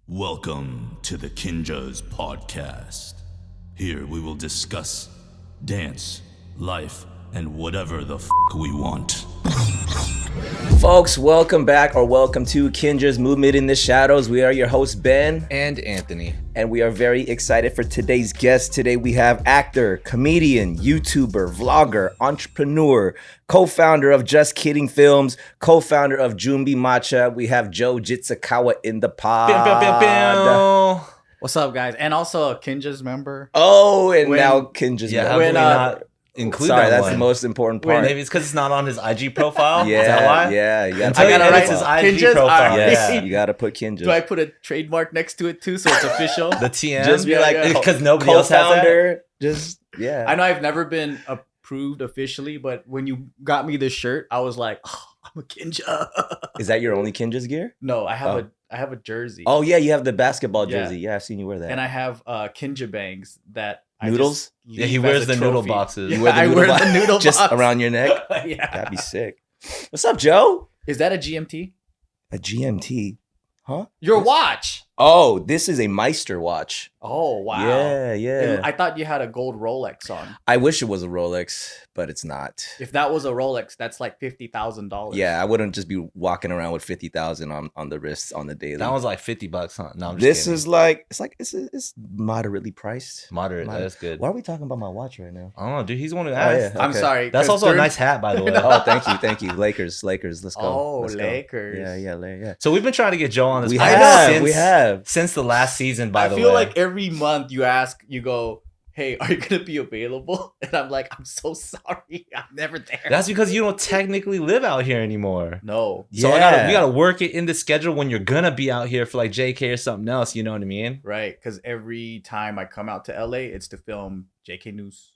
Welcome to the KINJAZ Podcast. Here we will discuss dance, life, and whatever the we want. Folks, welcome back or welcome to Kinjaz Movement in the Shadows. We are your hosts, Ben and Anthony. And we are very excited for today's guest. Today we have actor, comedian, YouTuber, vlogger, entrepreneur, co-founder of Just Kidding Films, co-founder of Jumbi Matcha. We have Joe Jitsukawa in the pod. What's up, guys? And also a Kinjaz member. Oh, and now Kinjaz Yeah, member. not include Sorry, that that's one. the most important part. Maybe it's because it's not on his IG profile. Yeah, Is that why? yeah. You gotta Until put he gotta edits write his IG Kinjaz? profile. Alright. Yes, Yeah. you gotta put Kinjaz. Do I put a trademark next to it too so it's official? The TM. Just be like, because nobody else has that. co-founder. Just yeah. I know I've never been approved officially, but when you got me this shirt, I was like, oh, I'm a Kinjaz. Is that your only Kinjaz gear? No, I have a jersey. Oh yeah, you have the basketball Yeah. jersey. Yeah, I've seen you wear that. And I have Kinja bangs that Noodles? I just Yeah, he leave wears as a the noodle trophy. boxes. Yeah, You wear the I noodle wear box? the noodle just box. around your neck. Yeah. That'd be sick. What's up, Joe? Is that a GMT? A GMT, huh? Your watch. Oh, this is a Meister watch. Oh wow. Yeah. I thought you had a gold Rolex on. I wish it was a Rolex, but it's not. If that was a Rolex, that's like $50,000. Yeah, I wouldn't just be walking around with 50,000 on the wrists on the daily. That was like $50, huh? No, I'm just This kidding. is like it's moderately priced. moderate. That's good. Why are we talking about my watch right now? I don't know, dude. He's the one who Oh, asked. yeah. I'm Okay. sorry. That's 'cause also a during- nice hat, by the way. Oh, thank you. Lakers. Let's go. Oh, Let's go. Lakers. Yeah. So we've been trying to get Joe on this We podcast have. since the last season, by I the way. feel like every month you ask, you go, hey, are you going to be available? And I'm like, I'm so sorry. I'm never there. That's because you don't technically live out here anymore. No. So Yeah. we gotta work it in the schedule when you're gonna be out here for like JK or something else. You know what I mean? Right. Because every time I come out to LA, it's to film JK News.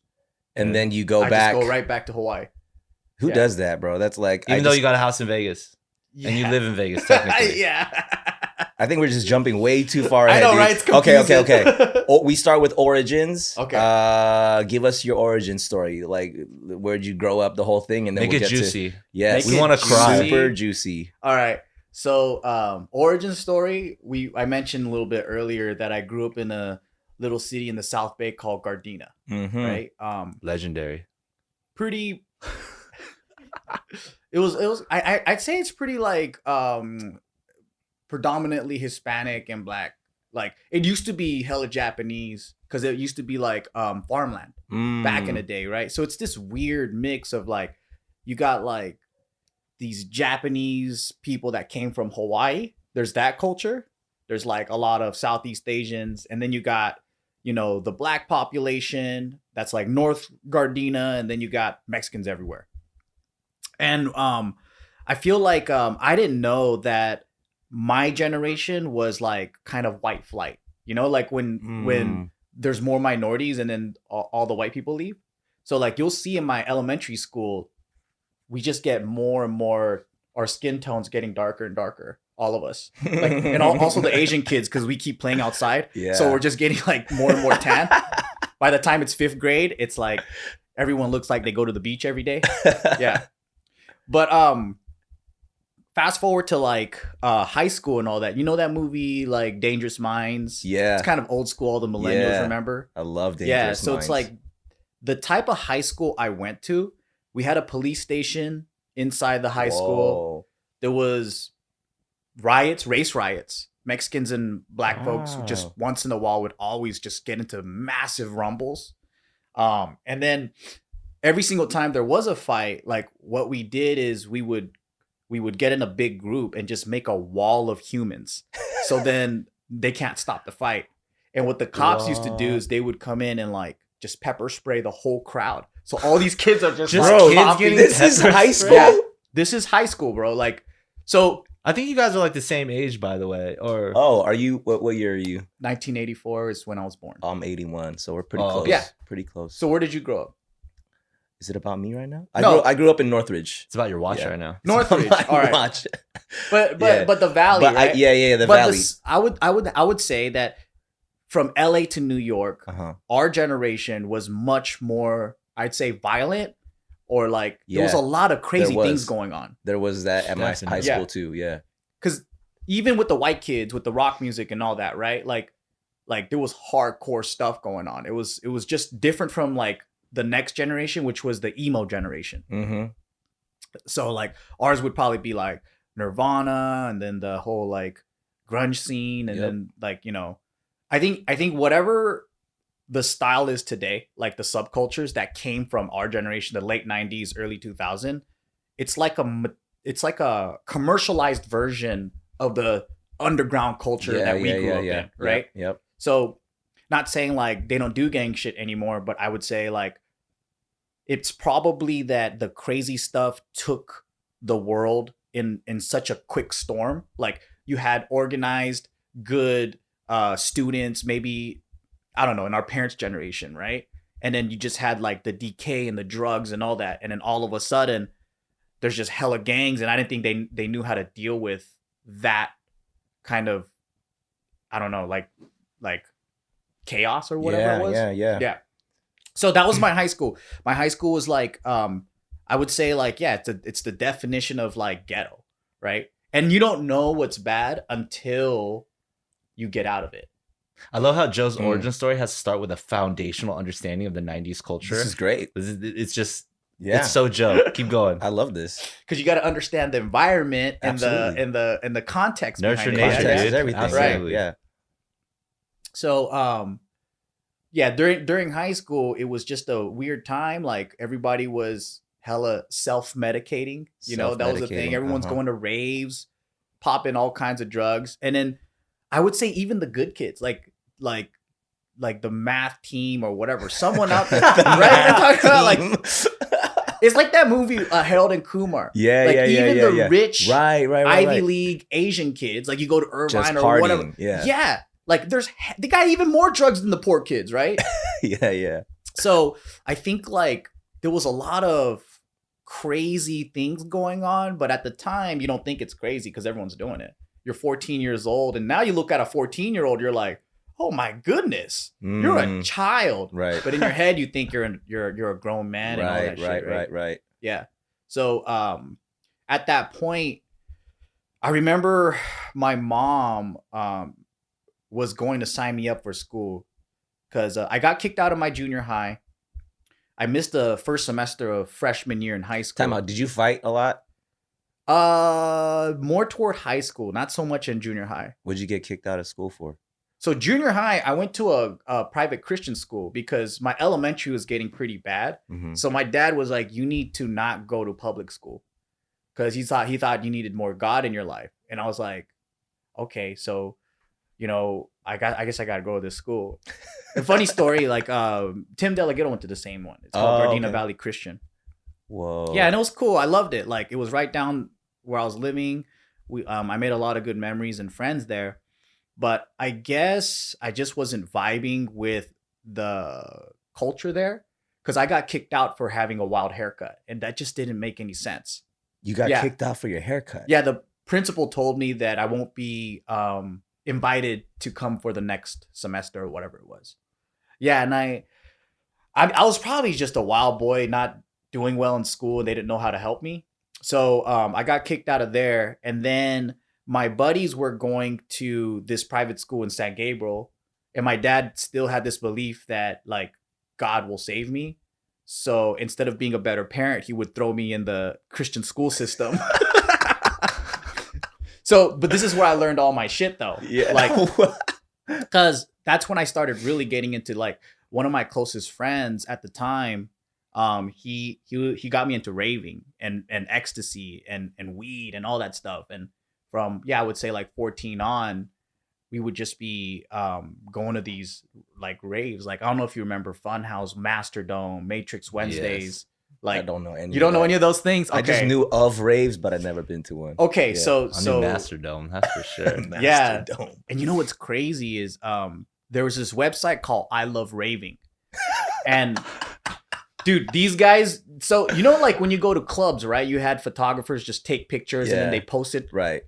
And then you go I back. just go right back to Hawaii. Who Yeah. does that, bro? That's like Even though you got a house in Vegas and you live in Vegas, technically. Yeah. I think we're just jumping way too far I ahead. know, dude. right? It's Okay. We start with origins. Okay. Give us your origin story. Like, where'd you grow up? The whole thing, and then Make we'll it get juicy. to yes. Make We it want to cry. juicy. Super juicy. All right. So, origin story. I mentioned a little bit earlier that I grew up in a little city in the South Bay called Gardena. Mm-hmm. Right. Legendary. Pretty. It was. I'd say it's pretty like predominantly Hispanic and Black. Like it used to be hella Japanese because it used to be like farmland back in the day, right? So it's this weird mix of like you got like these Japanese people that came from Hawaii. There's that culture. There's like a lot of Southeast Asians, and then you got the Black population that's like North Gardena, and then you got Mexicans everywhere. And I feel like I didn't know that my generation was like kind of white flight. Like when there's more minorities and then all the white people leave. So like you'll see in my elementary school, we just get more and more, our skin tones getting darker and darker, all of us. Like, and also the Asian kids, because we keep playing outside. Yeah. So we're just getting like more and more tan. By the time it's 5th grade, it's like everyone looks like they go to the beach every day. Yeah. But fast forward to like high school and all that. You know that movie like Dangerous Minds? Yeah. It's kind of old school, all the millennials Yeah. remember. I love Dangerous Yeah, so Minds. it's like the type of high school I went to, we had a police station inside the high school. There was race riots. Mexicans and Black folks who just once in a while would always just get into massive rumbles. And then every single time there was a fight, like what we did is we would get in a big group and just make a wall of humans. So then they can't stop the fight. And what the cops used to do is they would come in and like just pepper spray the whole crowd. So all these kids are just like, kids coughing. getting This is pepper high spray? school? Yeah. This is high school, bro. Like, so I think you guys are like the same age, by the way. Or Oh, are you? What year are you? 1984 is when I was born. I'm 81, so we're pretty Oh, close. yeah. Pretty close. So where did you grow up? Is it about me right now? No. I grew up in Northridge. it's about your watch Yeah. right now. Northridge. My All right. watch. But Yeah. the valley, But right? the But valley. I would say that from LA to New York, Uh-huh. our generation was much more, I'd say, violent, or like there was Yeah. a lot of crazy There things was. going on. There was that at my Definitely. high Yeah. school too. Yeah. Because even with the white kids, with the rock music and all that, right? Like there was hardcore stuff going on. It was just different from like the next generation, which was the emo generation. Mm-hmm. So like ours would probably be like Nirvana, and then the whole like grunge scene, and then like, you know, I think whatever the style is today, like the subcultures that came from our generation, the late 90s, early 2000, it's like a commercialized version of the underground culture that we grew up in, right? Yep. So not saying like they don't do gang shit anymore, but I would say like it's probably that the crazy stuff took the world in such a quick storm. Like you had organized, good students, maybe, I don't know, in our parents' generation, right? And then you just had like the decay and the drugs and all that. And then all of a sudden there's just hella gangs. And I didn't think they knew how to deal with that kind of, I don't know, like chaos or whatever it was. Yeah. So that was my high school. My high school was like, I would say like, yeah, it's the definition of like ghetto, right? And you don't know what's bad until you get out of it. I love how Joe's origin story has to start with a foundational understanding of the 90s culture. This is great. It's just, it's so Joe. Keep going. I love this. Because you got to understand the environment and the context. Nurture behind nature, it. dude. Everything. Absolutely. Right. Yeah. So, yeah, during high school, it was just a weird time. Like everybody was hella self-medicating. You know, that was the thing. Everyone's going to raves, popping all kinds of drugs. And then I would say even the good kids, like the math team or whatever, someone out there, right? We're talking about like, it's like that movie, Harold and Kumar. Even the rich Ivy League Asian kids, like you go to Irvine or whatever. Yeah. Like they got even more drugs than the poor kids, right? Yeah. So I think like there was a lot of crazy things going on, but at the time you don't think it's crazy because everyone's doing it. You're 14 years old, and now you look at a 14-year-old, you're like, oh my goodness, you're a child. Right. But in your head, you think you're a grown man and all that shit. Right. Yeah. So at that point, I remember my mom was going to sign me up for school because I got kicked out of my junior high. I missed the first semester of freshman year in high school. Time out. Did you fight a lot? More toward high school, not so much in junior high. What'd you get kicked out of school for? So junior high, I went to a private Christian school because my elementary was getting pretty bad. Mm-hmm. So my dad was like, you need to not go to public school because he thought you needed more God in your life. And I was like, okay, so, you know, I guess I got to go to this school. A funny story, like Tim Delaghetto went to the same one. It's called Gardena Valley Christian. Whoa. Yeah, and it was cool. I loved it. Like it was right down where I was living. I made a lot of good memories and friends there. But I guess I just wasn't vibing with the culture there because I got kicked out for having a wild haircut, and that just didn't make any sense. You got kicked out for your haircut? Yeah, the principal told me that I won't be invited to come for the next semester or whatever it was. Yeah, and I was probably just a wild boy, not doing well in school, and they didn't know how to help me. So I got kicked out of there, and then my buddies were going to this private school in San Gabriel, and my dad still had this belief that like God will save me. So instead of being a better parent, he would throw me in the Christian school system. So, but this is where I learned all my shit though. Yeah. Like, because that's when I started really getting into like one of my closest friends at the time. He got me into raving and ecstasy and weed and all that stuff. And from, I would say like 14 on, we would just be going to these like raves. Like, I don't know if you remember Funhouse, Masterdome, Matrix Wednesdays. Yes. Like, I don't know any. You don't know any of those things? Okay. I just knew of raves, but I'd never been to one. Okay, Yeah. so I knew Masterdome, that's for sure. Yeah. Masterdome. And you know what's crazy is there was this website called I Love Raving. And dude, these guys, so you know, like when you go to clubs, right? You had photographers just take pictures and then they post it. Right.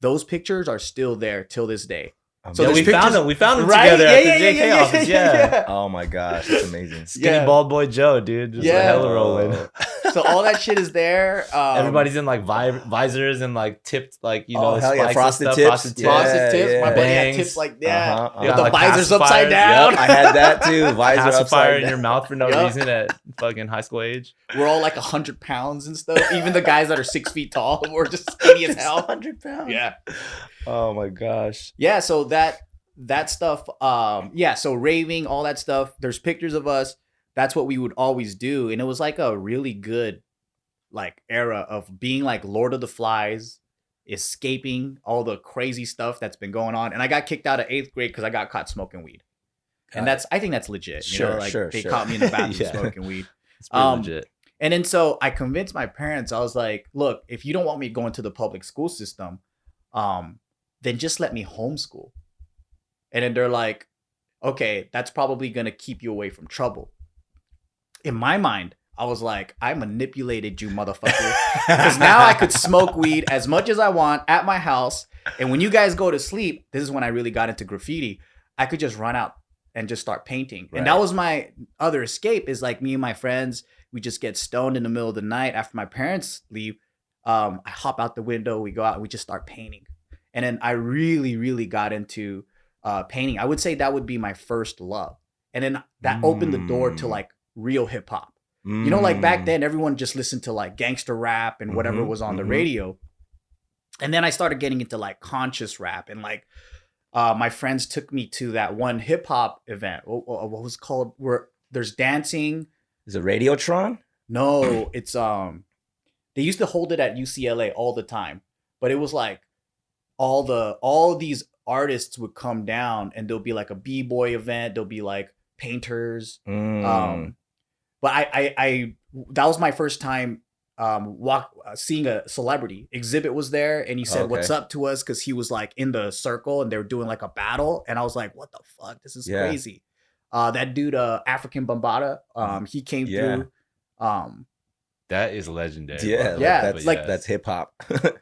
Those pictures are still there till this day. So Yeah, there's we found them. We found them Right? together Yeah, at yeah, the yeah, JK yeah, office. yeah, Yeah. yeah. Oh my gosh, that's amazing. Skinny bald boy Joe, dude. Just Yeah. hella rolling. So all that shit is there. Everybody's in like visors and like tipped, like, you know, hell yeah, spikes and frosted stuff, tips. frosted tips. Frosted tips. yeah. My buddy had Bangs. tips like that. Uh-huh, With uh-huh. the Like visors pacifiers. upside down. Yep, I had that too. Visor Pacifier upside in down. your mouth for no Yup. reason at fucking high school age. We're all like 100 pounds and stuff. Even the guys that are 6 feet tall, we're just skinny as hell. 100 pounds. Yeah. Oh my gosh. Yeah. So that stuff. Yeah. So raving, all that stuff. There's pictures of us. That's what we would always do, and it was like a really good like era of being like Lord of the Flies, escaping all the crazy stuff that's been going on. And I got kicked out of 8th grade because I got caught smoking weed. And I think that's legit. Sure, you know, like sure, they sure. caught me in the bathroom Yeah. smoking weed. It's pretty legit. And then so I convinced my parents, I was like, look, if you don't want me going to the public school system, then just let me homeschool. And then they're like, okay, that's probably going to keep you away from trouble. In my mind, I was like, I manipulated you, motherfucker. Because now I could smoke weed as much as I want at my house. And when you guys go to sleep, this is when I really got into graffiti. I could just run out and just start painting. Right. And that was my other escape, is like me and my friends, we just get stoned in the middle of the night after my parents leave. I hop out the window, we go out, and we just start painting. And then I really, really got into painting. I would say that would be my first love. And then that opened the door to like real hip hop. You know, like back then, everyone just listened to like gangster rap and whatever was on the radio. And then I started getting into like conscious rap, and like my friends took me to that one hip hop event. What was it called? Where there's dancing. Is it Radiotron? No, it's they used to hold it at UCLA all the time, but it was like all these artists would come down, and there'll be like a b-boy event. There'll be like painters. But I that was my first time seeing a celebrity. Exhibit was there, and he said, Okay. "What's up?" to us, because he was like in the circle and they were doing like a battle, and I was like, "What the fuck? This is crazy." That dude, African Bambaataa, he came through. That is legendary. Yeah, bro. Yeah, that's like- that's hip hop.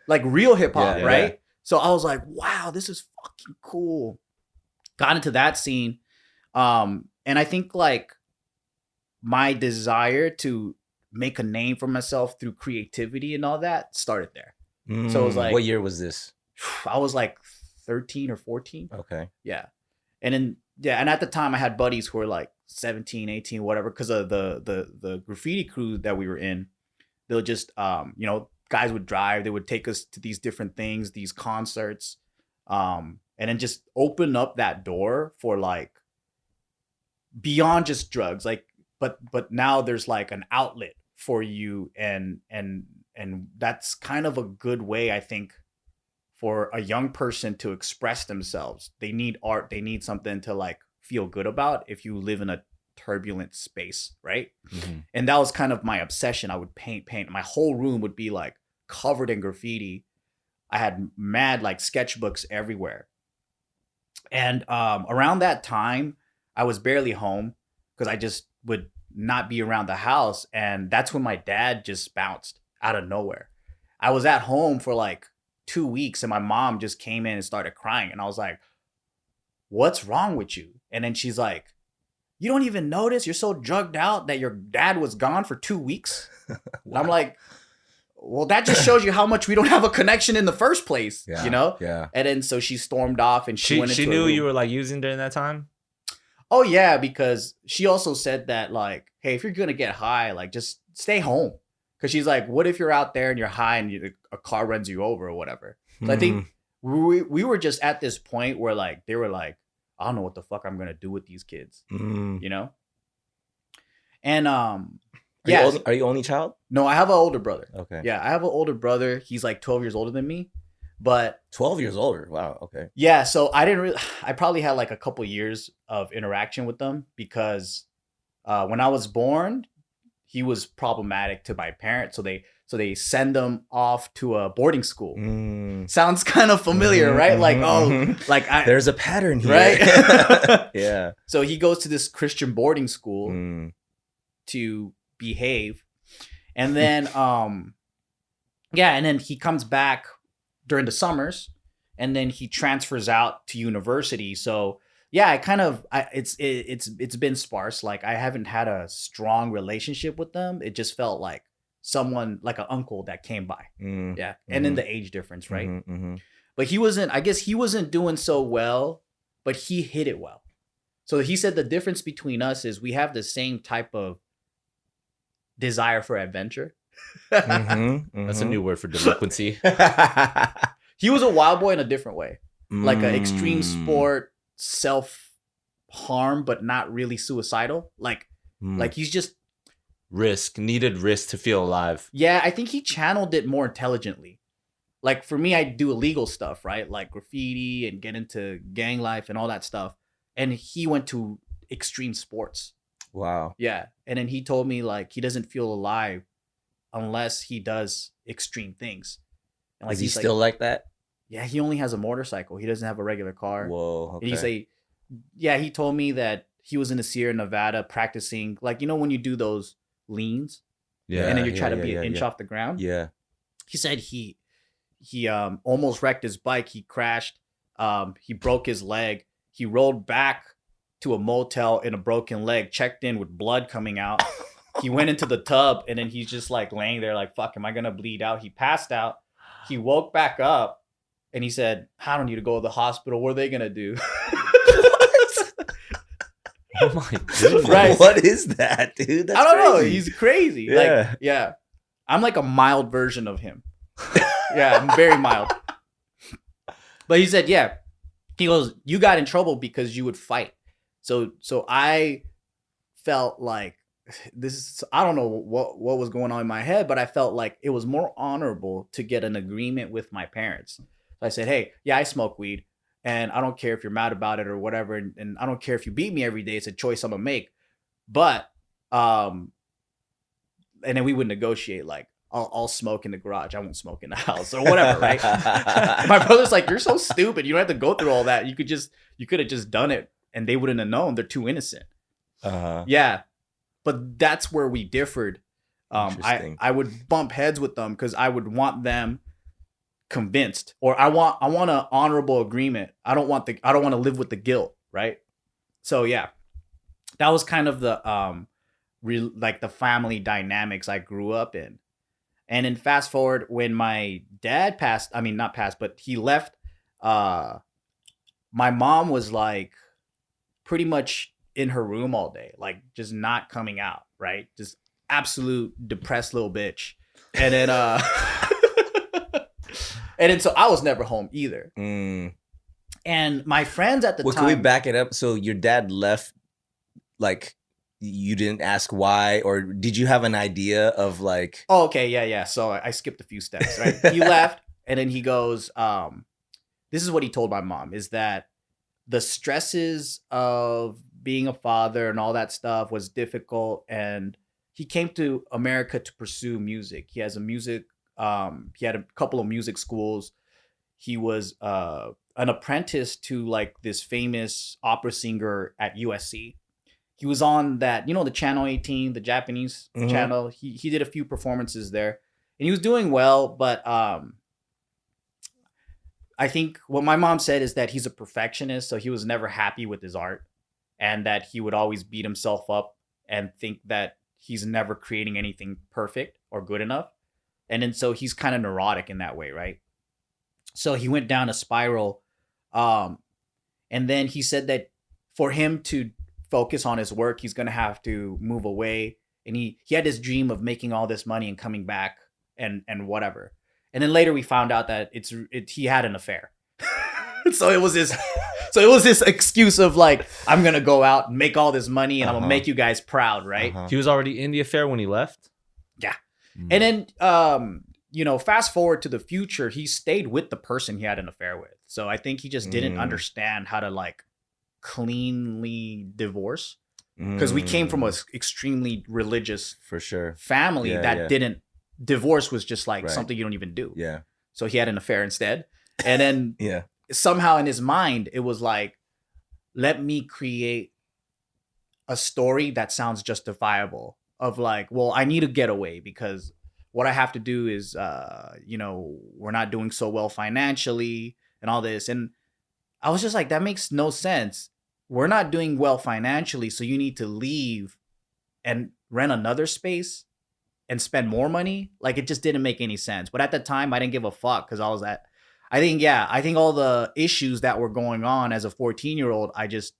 Like real hip hop, Yeah, right? yeah. So I was like, wow, this is fucking cool. Got into that scene. And I think like my desire to make a name for myself through creativity and all that started there. So it was like, what year was this? I was like 13 or 14. Okay. Yeah. And then, yeah. And at the time I had buddies who were like 17, 18, whatever, because of the graffiti crew that we were in. They'll just, you know, guys would drive, they would take us to these different things, these concerts, and then just open up that door for like beyond just drugs, like, but now there's like an outlet for you, and that's kind of a good way, I think, for a young person to express themselves. They need art, they need something to like feel good about if you live in a turbulent space, right? And that was kind of my obsession. I would paint. My whole room would be like covered in graffiti. I had mad like sketchbooks everywhere. And around that time, I was barely home because I just would not be around the house. And that's when my dad just bounced out of nowhere. I was at home for like 2 weeks, and my mom just came in and started crying. And I was like, what's wrong with you? And then she's like, you don't even notice? You're so drugged out that your dad was gone for 2 weeks? And I'm like, well, that just shows you how much we don't have a connection in the first place, Yeah, you know? yeah. And then so she stormed off, and she went into She her knew room. you were like using during that time? Oh, yeah, because she also said that, like, hey, if you're going to get high, like, just stay home. Because she's like, what if you're out there and you're high and a car runs you over or whatever? So I think we were just at this point where, like, they were like, I don't know what the fuck I'm going to do with these kids, you know? And, yeah. Are you only child? No, I have an older brother. Okay. Yeah, I have an older brother. He's like 12 years older than me. But 12 years older. Wow. Okay. yeah, so I probably had like a couple years of interaction with them because when I was born, he was problematic to my parents. So they send them off to a boarding school. Sounds kind of familiar, right? Like, like there's a pattern here. Right? Yeah. So he goes to this Christian boarding school to behave. And then yeah, and then he comes back during the summers, and then he transfers out to university. So yeah, it's been sparse. Like I haven't had a strong relationship with them. It just felt like someone like an uncle that came by. Mm, Yeah. And then the age difference, right? mhm. But I guess he wasn't doing so well, but he hit it well. So he said the difference between us is we have the same type of desire for adventure. That's a new word for delinquency. He was a wild boy in a different way. Like an extreme Mm. sport, self-harm, but not really suicidal. Like he's just, Needed risk to feel alive. yeah, I think he channeled it more intelligently. Like for me, I do illegal stuff, right? Like graffiti and get into gang life and all that stuff. And he went to extreme sports. Wow. Yeah. And then he told me like he doesn't feel alive unless he does extreme things. And like Is he he's still like that? yeah, he only has a motorcycle. He doesn't have a regular car. Whoa. And Okay. he's like, yeah, he told me that he was in the Sierra Nevada practicing, like, you know, when you do those leans Yeah. and then you try to yeah, be yeah, an inch yeah. off the ground. Yeah. He said he almost wrecked his bike. He crashed. He broke his leg. He rolled back to a motel in a broken leg, checked in with blood coming out. He went into the tub and then he's just like laying there like, fuck, am I going to bleed out? He passed out. He woke back up and he said, I don't need to go to the hospital. What are they going to do? Oh my goodness. Right. What is that, dude? That's I don't know. crazy. He's crazy. Yeah. Like, yeah. I'm like a mild version of him. Yeah, I'm very mild. But he said, yeah. He goes, you got in trouble because you would fight. So I felt like I don't know what was going on in my head, but I felt like it was more honorable to get an agreement with my parents. So I said, hey, yeah, I smoke weed and I don't care if you're mad about it or whatever. And I don't care if you beat me every day. It's a choice I'm gonna make. But, and then we would negotiate like, I'll smoke in the garage. I won't smoke in the house or whatever, right? My brother's like, you're so stupid. You don't have to go through all that. You could have just done it and they wouldn't have known. They're too innocent. Uh-huh. Yeah. But that's where we differed. Interesting. I would bump heads with them because I would want them convinced, or I want an honorable agreement. I don't want to live with the guilt, right? So yeah, that was kind of the like the family dynamics I grew up in. And then fast forward when my dad passed, I mean not passed, but he left. My mom was like pretty much in her room all day, like just not coming out, right? Just absolute depressed little bitch. And then and then so I was never home either. Mm. And my friends at the Well, time. can we back it up? So your dad left, like you didn't ask why, or did you have an idea of like? Oh, okay, yeah. So I skipped a few steps, right? He left, and then he goes, this is what he told my mom, is that the stresses of being a father and all that stuff was difficult, and he came to America to pursue music. He has a music, he had a couple of music schools. He was an apprentice to like this famous opera singer at USC. He was on that, you know, the Channel 18, the Japanese channel. He did a few performances there, and he was doing well. But I think what my mom said is that he's a perfectionist, so he was never happy with his art, and that he would always beat himself up and think that he's never creating anything perfect or good enough. And then so he's kind of neurotic in that way, right? So he went down a spiral. And then he said that for him to focus on his work, he's going to have to move away. And he had this dream of making all this money and coming back and whatever. And then later we found out that he had an affair. So it was this excuse of like, I'm going to go out and make all this money and I'm going to make you guys proud, right? He was already in the affair when he left? Yeah. And then, you know, fast forward to the future, he stayed with the person he had an affair with. So I think he just didn't understand how to like cleanly divorce, because we came from an extremely religious For sure. family didn't, divorce was just like Right. something you don't even do. Yeah. So he had an affair instead. And then Yeah. somehow in his mind, it was like, let me create a story that sounds justifiable of like, well, I need to get away because what I have to do is, you know, we're not doing so well financially and all this. And I was just like, that makes no sense. We're not doing well financially, so you need to leave and rent another space and spend more money. Like it just didn't make any sense. But at the time, I didn't give a fuck because I think all the issues that were going on as a 14-year-old, I just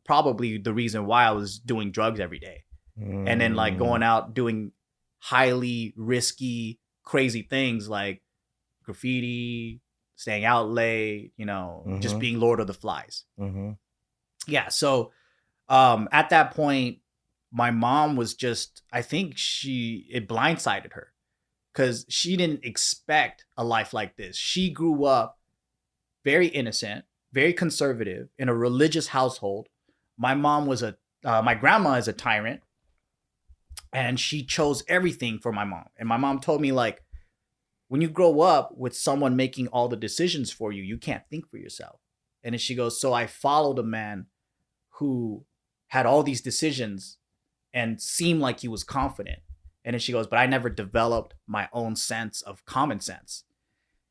probably the reason why I was doing drugs every day. And then like going out doing highly risky, crazy things like graffiti, staying out late, just being Lord of the Flies. Yeah. So at that point, my mom was just, I think it blindsided her because she didn't expect a life like this. She grew up very innocent, very conservative in a religious household. My grandma is a tyrant. And she chose everything for my mom. And my mom told me, like, when you grow up with someone making all the decisions for you, you can't think for yourself. And then she goes, so I followed a man who had all these decisions and seemed like he was confident. And then she goes, but I never developed my own sense of common sense.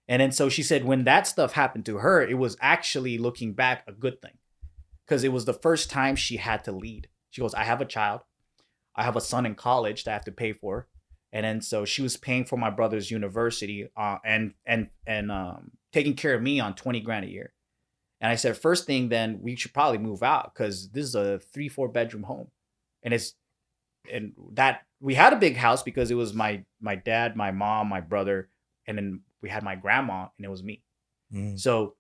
And then so she said, when that stuff happened to her, it was actually, looking back, a good thing. Because it was the first time she had to lead. She goes, I have a child. I have a son in college that I have to pay for. And then so she was paying for my brother's university and taking care of me on 20 grand a year. And I said, first thing, then we should probably move out because this is a 3-4 bedroom home. And that we had a big house because it was my dad, my mom, my brother, and then we had my grandma and it was me. So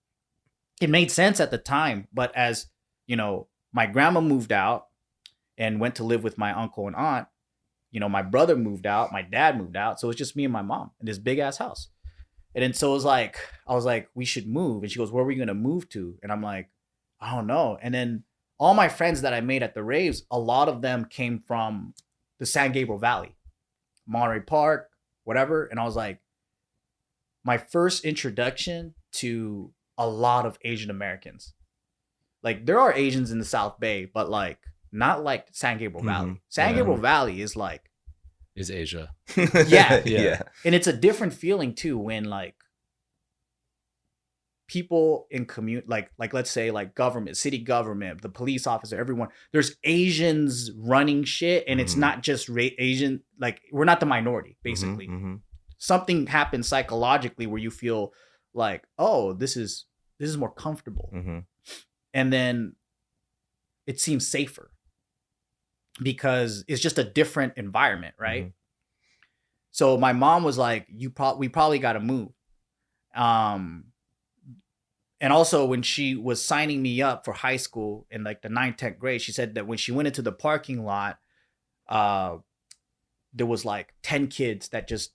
it made sense at the time. But as my grandma moved out and went to live with my uncle and aunt, my brother moved out, my dad moved out. So it's just me and my mom in this big ass house. And then so I was like, we should move. And she goes, where are we going to move to? And I'm like, I don't know. And then all my friends that I made at the raves, a lot of them came from the San Gabriel Valley, Monterey Park, whatever. And I was like, my first introduction to a lot of Asian Americans. Like there are Asians in the South Bay, but like, not like San Gabriel Valley. San Gabriel Valley is like... Is Asia. Yeah. And it's a different feeling too when like people in like let's say like government, city government, the police officer, everyone, there's Asians running shit and it's not just Asian, like we're not the minority basically. Something happens psychologically where you feel like, oh, this is more comfortable. And then it seems safer. Because it's just a different environment, right? So my mom was like, we probably got to move. And also when she was signing me up for high school in like the 9th, 10th grade, she said that when she went into the parking lot, there was like 10 kids that just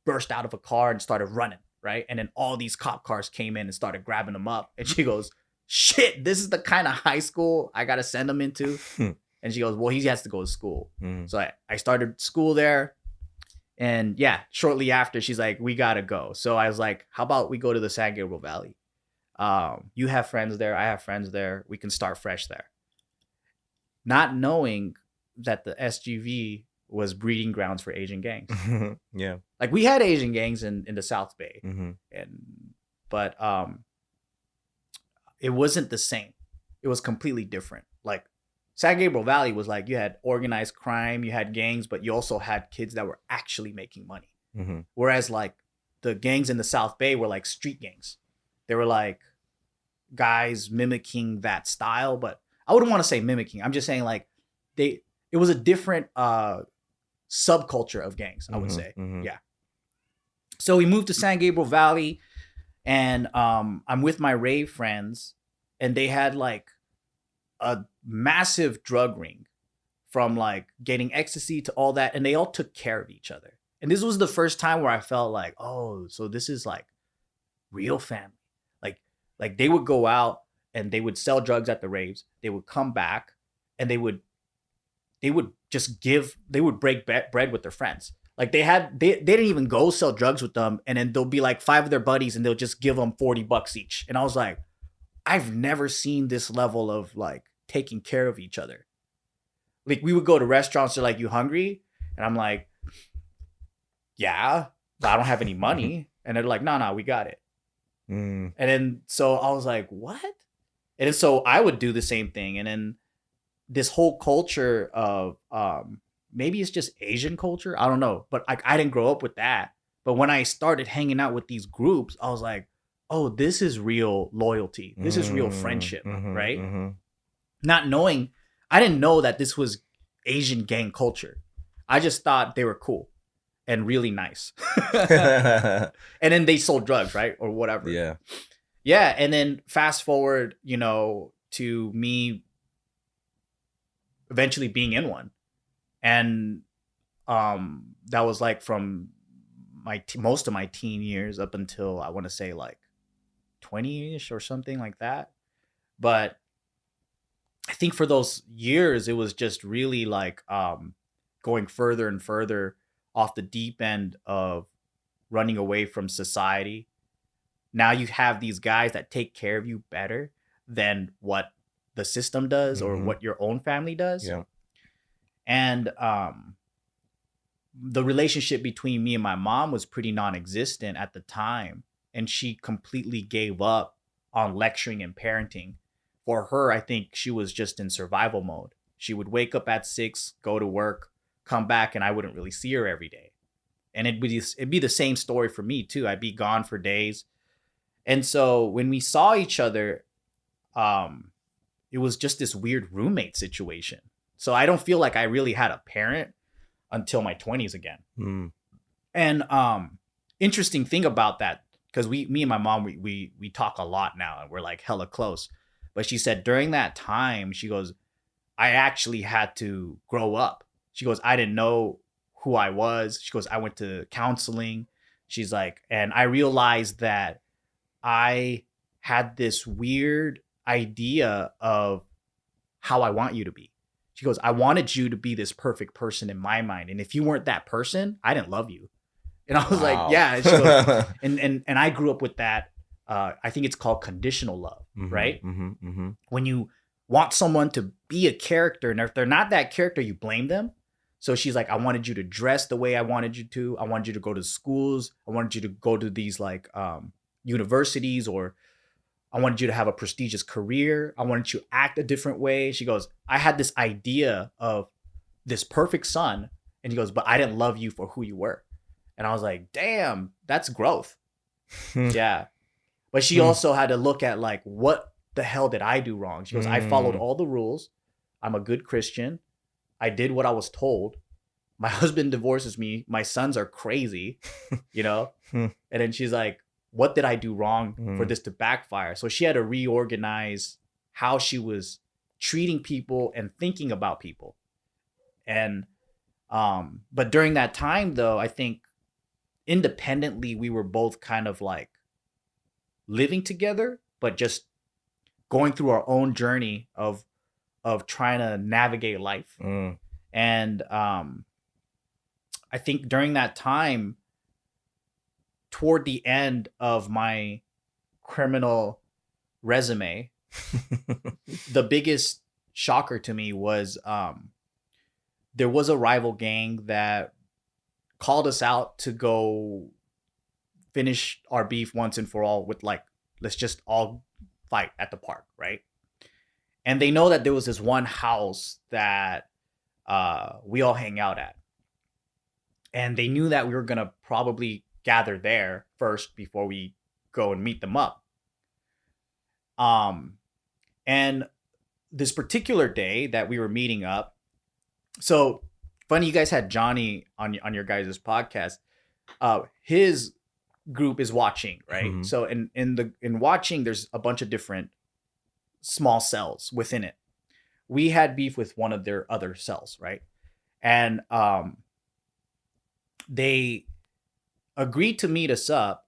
burst out of a car and started running, right? And then all these cop cars came in and started grabbing them up. And she goes, shit, this is the kind of high school I got to send them into. And she goes, well, he has to go to school. So I started school there. And yeah, shortly after, she's like, we got to go. So I was like, how about we go to the San Gabriel Valley? You have friends there. I have friends there. We can start fresh there. Not knowing that the SGV was breeding grounds for Asian gangs. Yeah. Like we had Asian gangs in the South Bay. But it wasn't the same. It was completely different. Like San Gabriel Valley was like, you had organized crime, you had gangs, but you also had kids that were actually making money. Whereas like the gangs in the South Bay were like street gangs. They were like guys mimicking that style, but I wouldn't want to say mimicking. I'm just saying like it was a different subculture of gangs, I would say. Yeah. So we moved to San Gabriel Valley and I'm with my rave friends and they had like a massive drug ring from like getting ecstasy to all that. And they all took care of each other. And this was the first time where I felt like, oh, so this is like real family. Like they would go out and they would sell drugs at the raves. They would come back and they would break bread with their friends. Like they didn't even go sell drugs with them. And then there'll be like 5 of their buddies and they'll just give them $40 each. And I was like, I've never seen this level of like taking care of each other. Like we would go to restaurants, they're like, you hungry? And I'm like, yeah, but I don't have any money. And they're like, no, we got it. And then so I was like, what? And then so I would do the same thing. And then this whole culture of maybe it's just Asian culture. I don't know. But I didn't grow up with that. But when I started hanging out with these groups, I was like, oh, this is real loyalty. This is real friendship, right? Not knowing, I didn't know that this was Asian gang culture. I just thought they were cool and really nice. And then they sold drugs, right? Or whatever. Yeah. Yeah. And then fast forward, you know, to me eventually being in one. And that was like from most of my teen years up until I want to say like 20-ish or something like that. But I think for those years, it was just really like going further and further off the deep end of running away from society. Now you have these guys that take care of you better than what the system does or what your own family does. Yeah. And the relationship between me and my mom was pretty non-existent at the time. And she completely gave up on lecturing and parenting. For her, I think she was just in survival mode. She would wake up at 6, go to work, come back, and I wouldn't really see her every day. And it'd be the same story for me too. I'd be gone for days. And so when we saw each other, it was just this weird roommate situation. So I don't feel like I really had a parent until my 20s again. And interesting thing about that, because me and my mom, we talk a lot now and we're like hella close. But she said during that time, she goes, I actually had to grow up. She goes, I didn't know who I was. She goes, I went to counseling. She's like, and I realized that I had this weird idea of how I want you to be. She goes, I wanted you to be this perfect person in my mind. And if you weren't that person, I didn't love you. And I was like, yeah. And, she goes, and I grew up with that. I think it's called conditional love, right? When you want someone to be a character, and if they're not that character, you blame them. So she's like, I wanted you to dress the way I wanted you to. I wanted you to go to schools. I wanted you to go to these like universities, or I wanted you to have a prestigious career. I wanted you to act a different way. She goes, I had this idea of this perfect son. And he goes, but I didn't love you for who you were. And I was like, damn, that's growth. Yeah. But she also had to look at like, what the hell did I do wrong? She goes, I followed all the rules. I'm a good Christian. I did what I was told. My husband divorces me. My sons are crazy, you know? And then she's like, what did I do wrong for this to backfire? So she had to reorganize how she was treating people and thinking about people. And, but during that time though, I think independently, we were both kind of like living together, but just going through our own journey of trying to navigate life. And I think during that time, toward the end of my criminal resume, the biggest shocker to me was there was a rival gang that called us out to go finish our beef once and for all with like, let's just all fight at the park, right? And they know that there was this one house that we all hang out at. And they knew that we were going to probably gather there first before we go and meet them up. And this particular day that we were meeting up, so funny you guys had Johnny on your guys' podcast. His group is watching, right? So in watching, there's a bunch of different small cells within it. We had beef with one of their other cells, right? And they agreed to meet us up,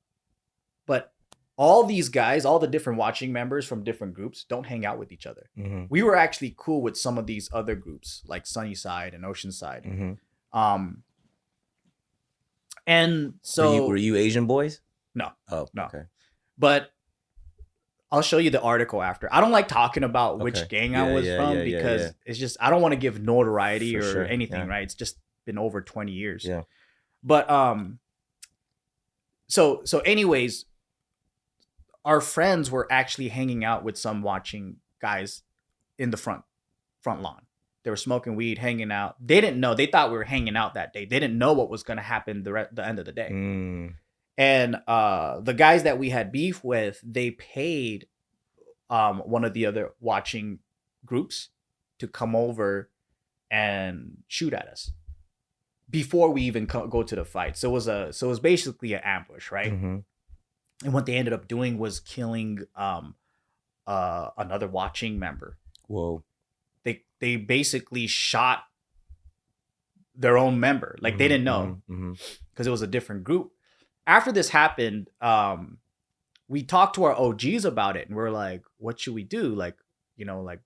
but all these guys, all the different watching members from different groups don't hang out with each other. We were actually cool with some of these other groups like Sunnyside and Oceanside. And so were you Asian boys? No. Oh, no. Okay. But I'll show you the article after. I don't like talking about which gang I was from because it's just, I don't want to give notoriety or anything, right? It's just been over 20 years. Yeah. But so anyways, our friends were actually hanging out with some watching guys in the front lawn. They were smoking weed, hanging out. They didn't know. They thought we were hanging out that day. They didn't know what was going to happen the end of the day. And the guys that we had beef with, they paid one of the other watching groups to come over and shoot at us before we even go to the fight. So it was basically an ambush, right? And what they ended up doing was killing another watching member. Whoa. They basically shot their own member. Like they didn't know because it was a different group. After this happened, we talked to our OGs about it, and we're like, what should we do? Like, you know, like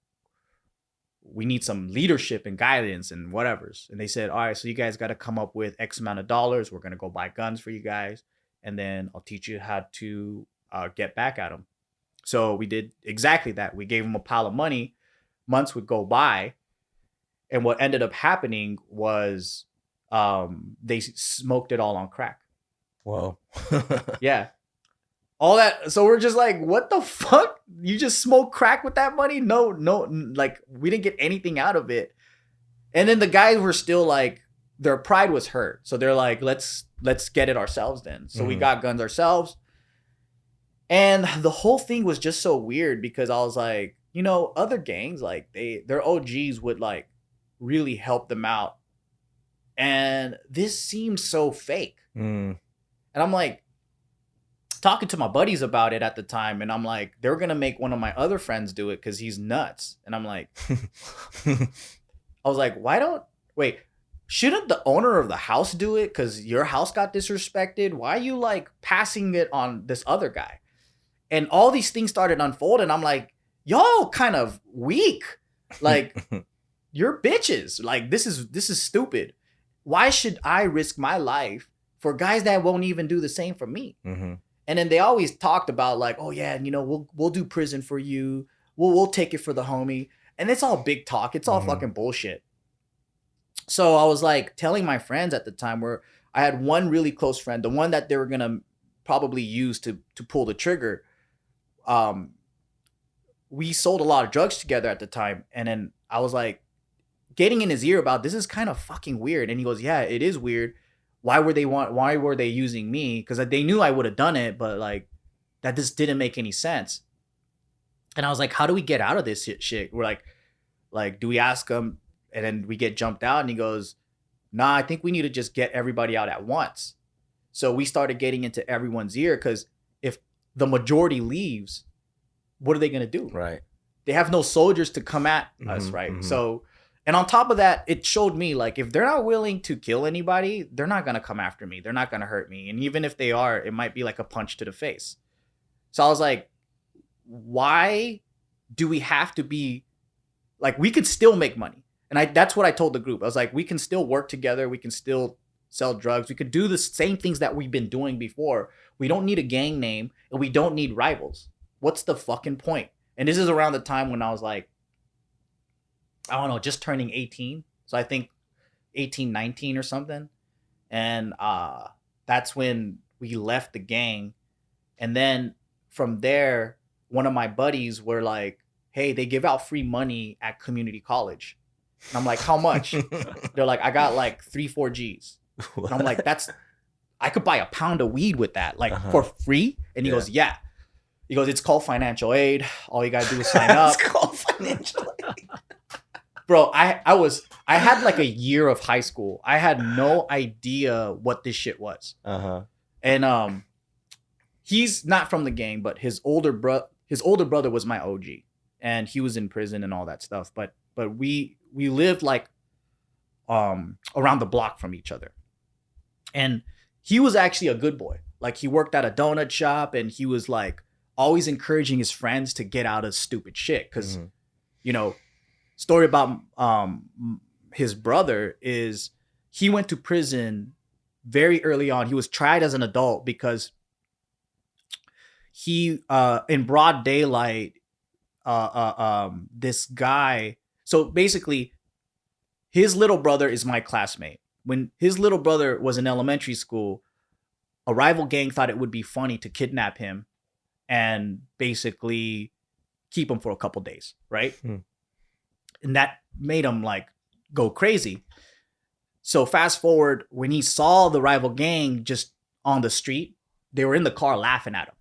we need some leadership and guidance and whatever's. And they said, all right, so you guys got to come up with X amount of dollars. We're going to go buy guns for you guys. And then I'll teach you how to get back at them. So we did exactly that. We gave them a pile of money. Months would go by. And what ended up happening was they smoked it all on crack. Whoa. Yeah. All that. So we're just like, what the fuck? You just smoke crack with that money? No, like we didn't get anything out of it. And then the guys were still like, their pride was hurt. So they're like, let's get it ourselves then. So we got guns ourselves. And the whole thing was just so weird because I was like, you know, other gangs, like their OGs would like really help them out. And this seems so fake. And I'm like, talking to my buddies about it at the time, and I'm like, they're gonna make one of my other friends do it because he's nuts. And I'm like, I was like, shouldn't the owner of the house do it because your house got disrespected? Why are you like passing it on this other guy? And all these things started unfolding. I'm like, y'all kind of weak. Like, you're bitches. Like, this is stupid. Why should I risk my life for guys that won't even do the same for me? And then they always talked about like, oh yeah, you know, we'll do prison for you. We'll take it for the homie. And it's all big talk. It's all fucking bullshit. So I was like telling my friends at the time, where I had one really close friend, the one that they were gonna probably use to pull the trigger. We sold a lot of drugs together at the time. And then I was like getting in his ear about, this is kind of fucking weird. And he goes, yeah, it is weird. Why were they using me? Because they knew I would have done it, but like that just didn't make any sense. And I was like, how do we get out of this shit? We're like, do we ask him? And then we get jumped out, and he goes, nah, I think we need to just get everybody out at once. So we started getting into everyone's ear, because if the majority leaves, what are they going to do? Right. They have no soldiers to come at us, right? So, and on top of that, it showed me like, if they're not willing to kill anybody, they're not going to come after me. They're not going to hurt me. And even if they are, it might be like a punch to the face. So I was like, why do we have to be like, we could still make money. And that's what I told the group. I was like, we can still work together. We can still sell drugs. We could do the same things that we've been doing before. We don't need a gang name, and we don't need rivals. What's the fucking point? And this is around the time when I was like, I don't know, just turning 18. So I think 18, 19 or something. And that's when we left the gang. And then from there, one of my buddies were like, hey, they give out free money at community college. And I'm like, how much? They're like, I got like 3-4 G's. And I'm like, I could buy a pound of weed with that, like for free. And he goes, yeah. He goes, it's called financial aid. All you gotta do is sign up. It's called financial aid. Bro, I had like a year of high school. I had no idea what this shit was. And he's not from the gang, but his older brother was my OG, and he was in prison and all that stuff. But we lived like around the block from each other. And he was actually a good boy. Like, he worked at a donut shop, and he was like always encouraging his friends to get out of stupid shit. Cause you know, story about his brother is he went to prison very early on. He was tried as an adult because he in broad daylight this guy. So basically, his little brother is my classmate. When his little brother was in elementary school, a rival gang thought it would be funny to kidnap him and basically keep him for a couple days, right? And that made him like go crazy. So fast forward, when he saw the rival gang just on the street, they were in the car laughing at him.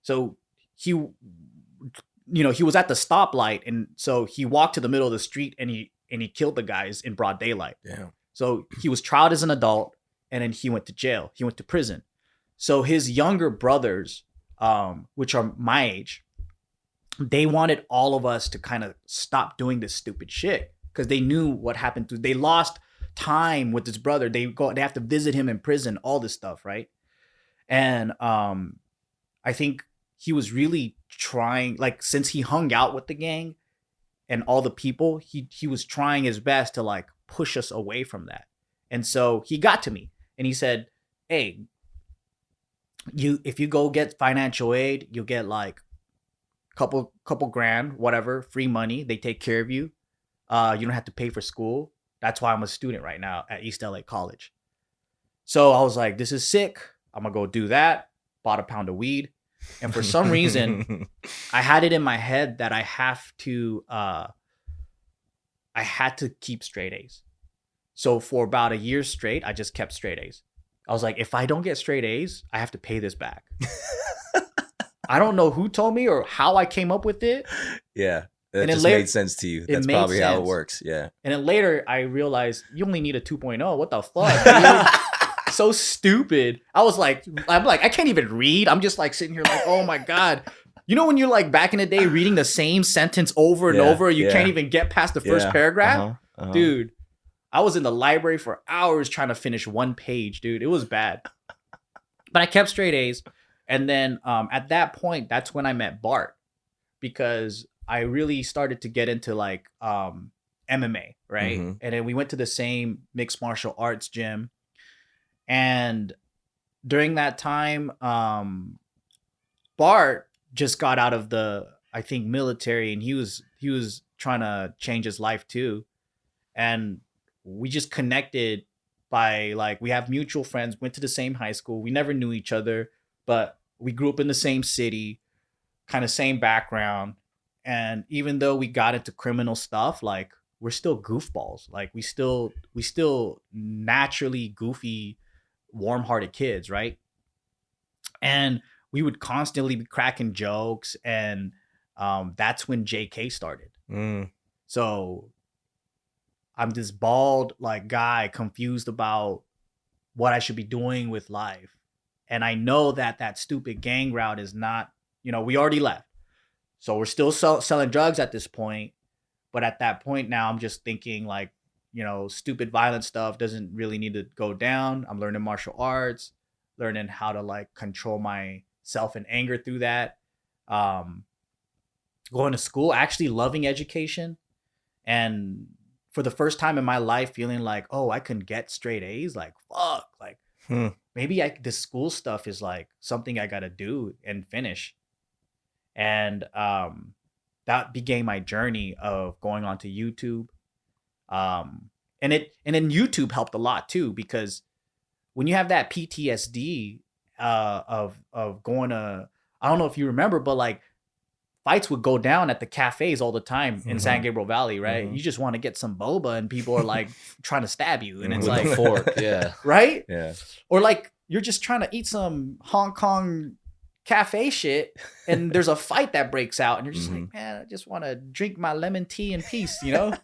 So he was at the stoplight, and so he walked to the middle of the street and he killed the guys in broad daylight. Damn. So he was tried as an adult, and then he went to jail. He went to prison. So his younger brothers, which are my age, they wanted all of us to kind of stop doing this stupid shit because they knew what happened to. They lost time with his brother. They have to visit him in prison, all this stuff, right? And I think he was really trying, like, since he hung out with the gang and all the people, he was trying his best to like push us away from that. And so he got to me and he said, hey, if you go get financial aid, you'll get like couple grand, whatever, free money. They take care of you. You don't have to pay for school. That's why I'm a student right now at East LA College. So I was like, this is sick. I'm gonna go do that. Bought a pound of weed. And for some reason, I had it in my head that I had to keep straight A's. So for about a year straight, I just kept straight A's. I was like, if I don't get straight A's, I have to pay this back. I don't know who told me or how I came up with it. Yeah. That And just made sense to you. That's probably how it works. Yeah. And then later I realized you only need a 2.0. What the fuck, dude? So stupid. I'm like, I can't even read. I'm just like sitting here like, oh my God. You know when you're like back in the day reading the same sentence over and over, you can't even get past the first paragraph? Dude, I was in the library for hours trying to finish one page, dude. It was bad. But I kept straight A's. And then at that point, that's when I met Bart, because I really started to get into like MMA, right? And then we went to the same mixed martial arts gym. And during that time, Bart just got out of the, I think, military, and he was trying to change his life too. And we just connected by like, we have mutual friends, went to the same high school. We never knew each other, but we grew up in the same city, kind of same background. And even though we got into criminal stuff, like we're still goofballs. Like we still naturally goofy, warm-hearted kids, right? And we would constantly be cracking jokes, and that's when JK started. So I'm this bald like guy confused about what I should be doing with life. And I know that stupid gang route is not, we already left. So we're still selling drugs at this point. But at that point now, I'm just thinking like, stupid violent stuff doesn't really need to go down. I'm learning martial arts, learning how to like control myself and anger through that. Going to school, actually loving education. And for the first time in my life, feeling like, oh, I can get straight A's. Like, fuck, like maybe this school stuff is like something I got to do and finish. And that began my journey of going onto YouTube. And then YouTube helped a lot too, because when you have that PTSD of going to, I don't know if you remember, but like fights would go down at the cafes all the time in San Gabriel Valley, right? You just want to get some boba and people are like trying to stab you, and it's with like a fork, yeah, right, Yeah. or like you're just trying to eat some Hong Kong cafe shit and there's a fight that breaks out and you're just like, man, I just want to drink my lemon tea in peace, Yeah.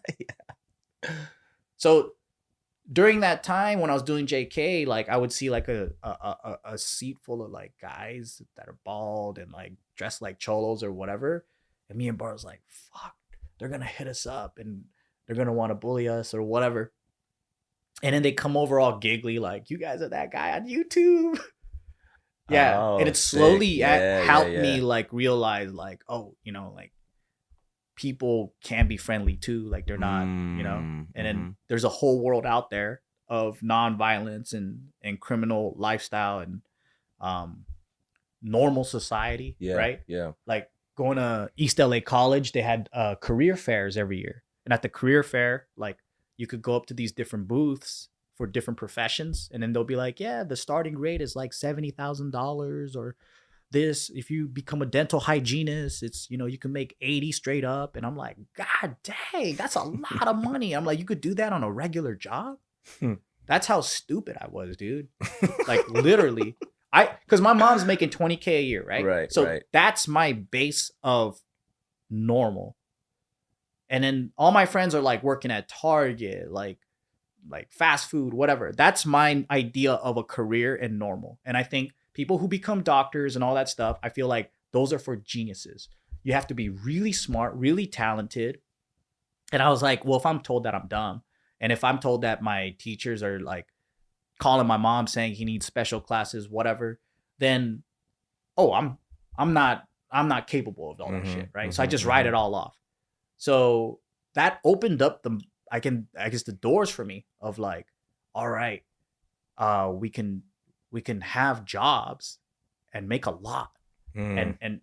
So during that time when I was doing JK, like I would see like a seat full of like guys that are bald and like dressed like cholos or whatever, and me and Bart was like, fuck, they're gonna hit us up and they're gonna want to bully us or whatever. And then they come over all giggly like, you guys are that guy on YouTube. Yeah. Oh, and it slowly sick. helped me like realize like, oh, like people can be friendly too. Like they're not, and then there's a whole world out there of nonviolence and criminal lifestyle and normal society. Yeah, right. Yeah. Like going to East LA College, they had career fairs every year. And at the career fair, like you could go up to these different booths for different professions, and then they'll be like, yeah, the starting rate is like $70,000 or this, if you become a dental hygienist, it's, you know, you can make 80 straight up. And I'm like, God dang, that's a lot of money. I'm like, you could do that on a regular job? That's how stupid I was, dude. Like literally. Because my mom's making 20K a year, right? Right. So right. that's my base of normal. And then all my friends are like working at Target, like fast food, whatever. That's my idea of a career and normal. And I think people who become doctors and all that stuff, I feel like those are for geniuses. You have to be really smart, really talented. And I was like, well, if I'm told that, I'm dumb. And if I'm told that my teachers are like calling my mom saying he needs special classes, whatever, then, oh, I'm not capable of all that shit, right? So I just write it all off. So that opened up I guess the doors for me of like, all right, we can have jobs and make a lot and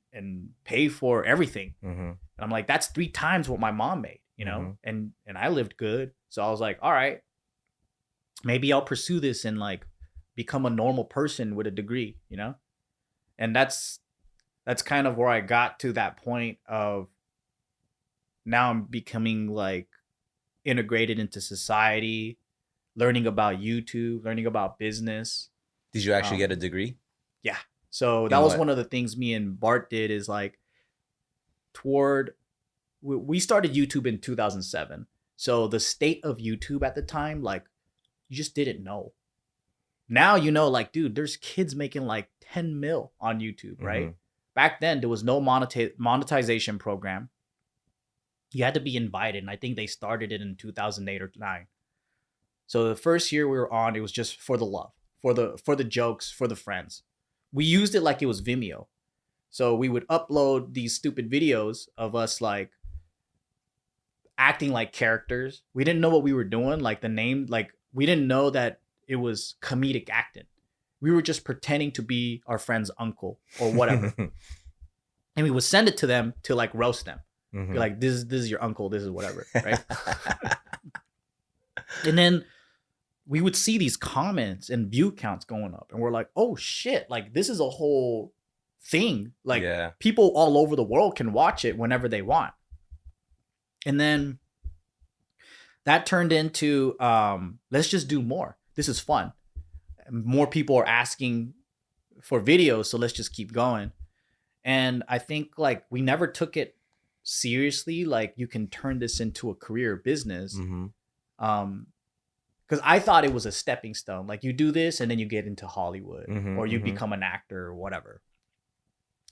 pay for everything. And I'm like, that's 3 times what my mom made, you know, and I lived good. So I was like, all right, maybe I'll pursue this and like become a normal person with a degree, you know? And that's kind of where I got to that point of now I'm becoming like integrated into society, learning about YouTube, learning about business. Did you actually get a degree? Yeah. So that was one of the things me and Bart did is like we started YouTube in 2007. So the state of YouTube at the time, like you just didn't know. Now, you know, like, dude, there's kids making like 10 mil on YouTube, right? Back then, there was no monetization program. You had to be invited. And I think they started it in 2008 or 9. So the first year we were on, it was just for the love, for the jokes, for the friends. We used it like it was Vimeo. So we would upload these stupid videos of us like acting like characters. We didn't know what we were doing. Like the name, like we didn't know that it was comedic acting. We were just pretending to be our friend's uncle or whatever. And we would send it to them to like roast them. Be like, this is your uncle, this is whatever, right? And then we would see these comments and view counts going up. And we're like, oh shit, like this is a whole thing. Like people all over the world can watch it whenever they want. And then that turned into, let's just do more. This is fun. More people are asking for videos, so let's just keep going. And I think like we never took it seriously. Like you can turn this into a career business. Because I thought it was a stepping stone. Like you do this and then you get into Hollywood or you become an actor or whatever.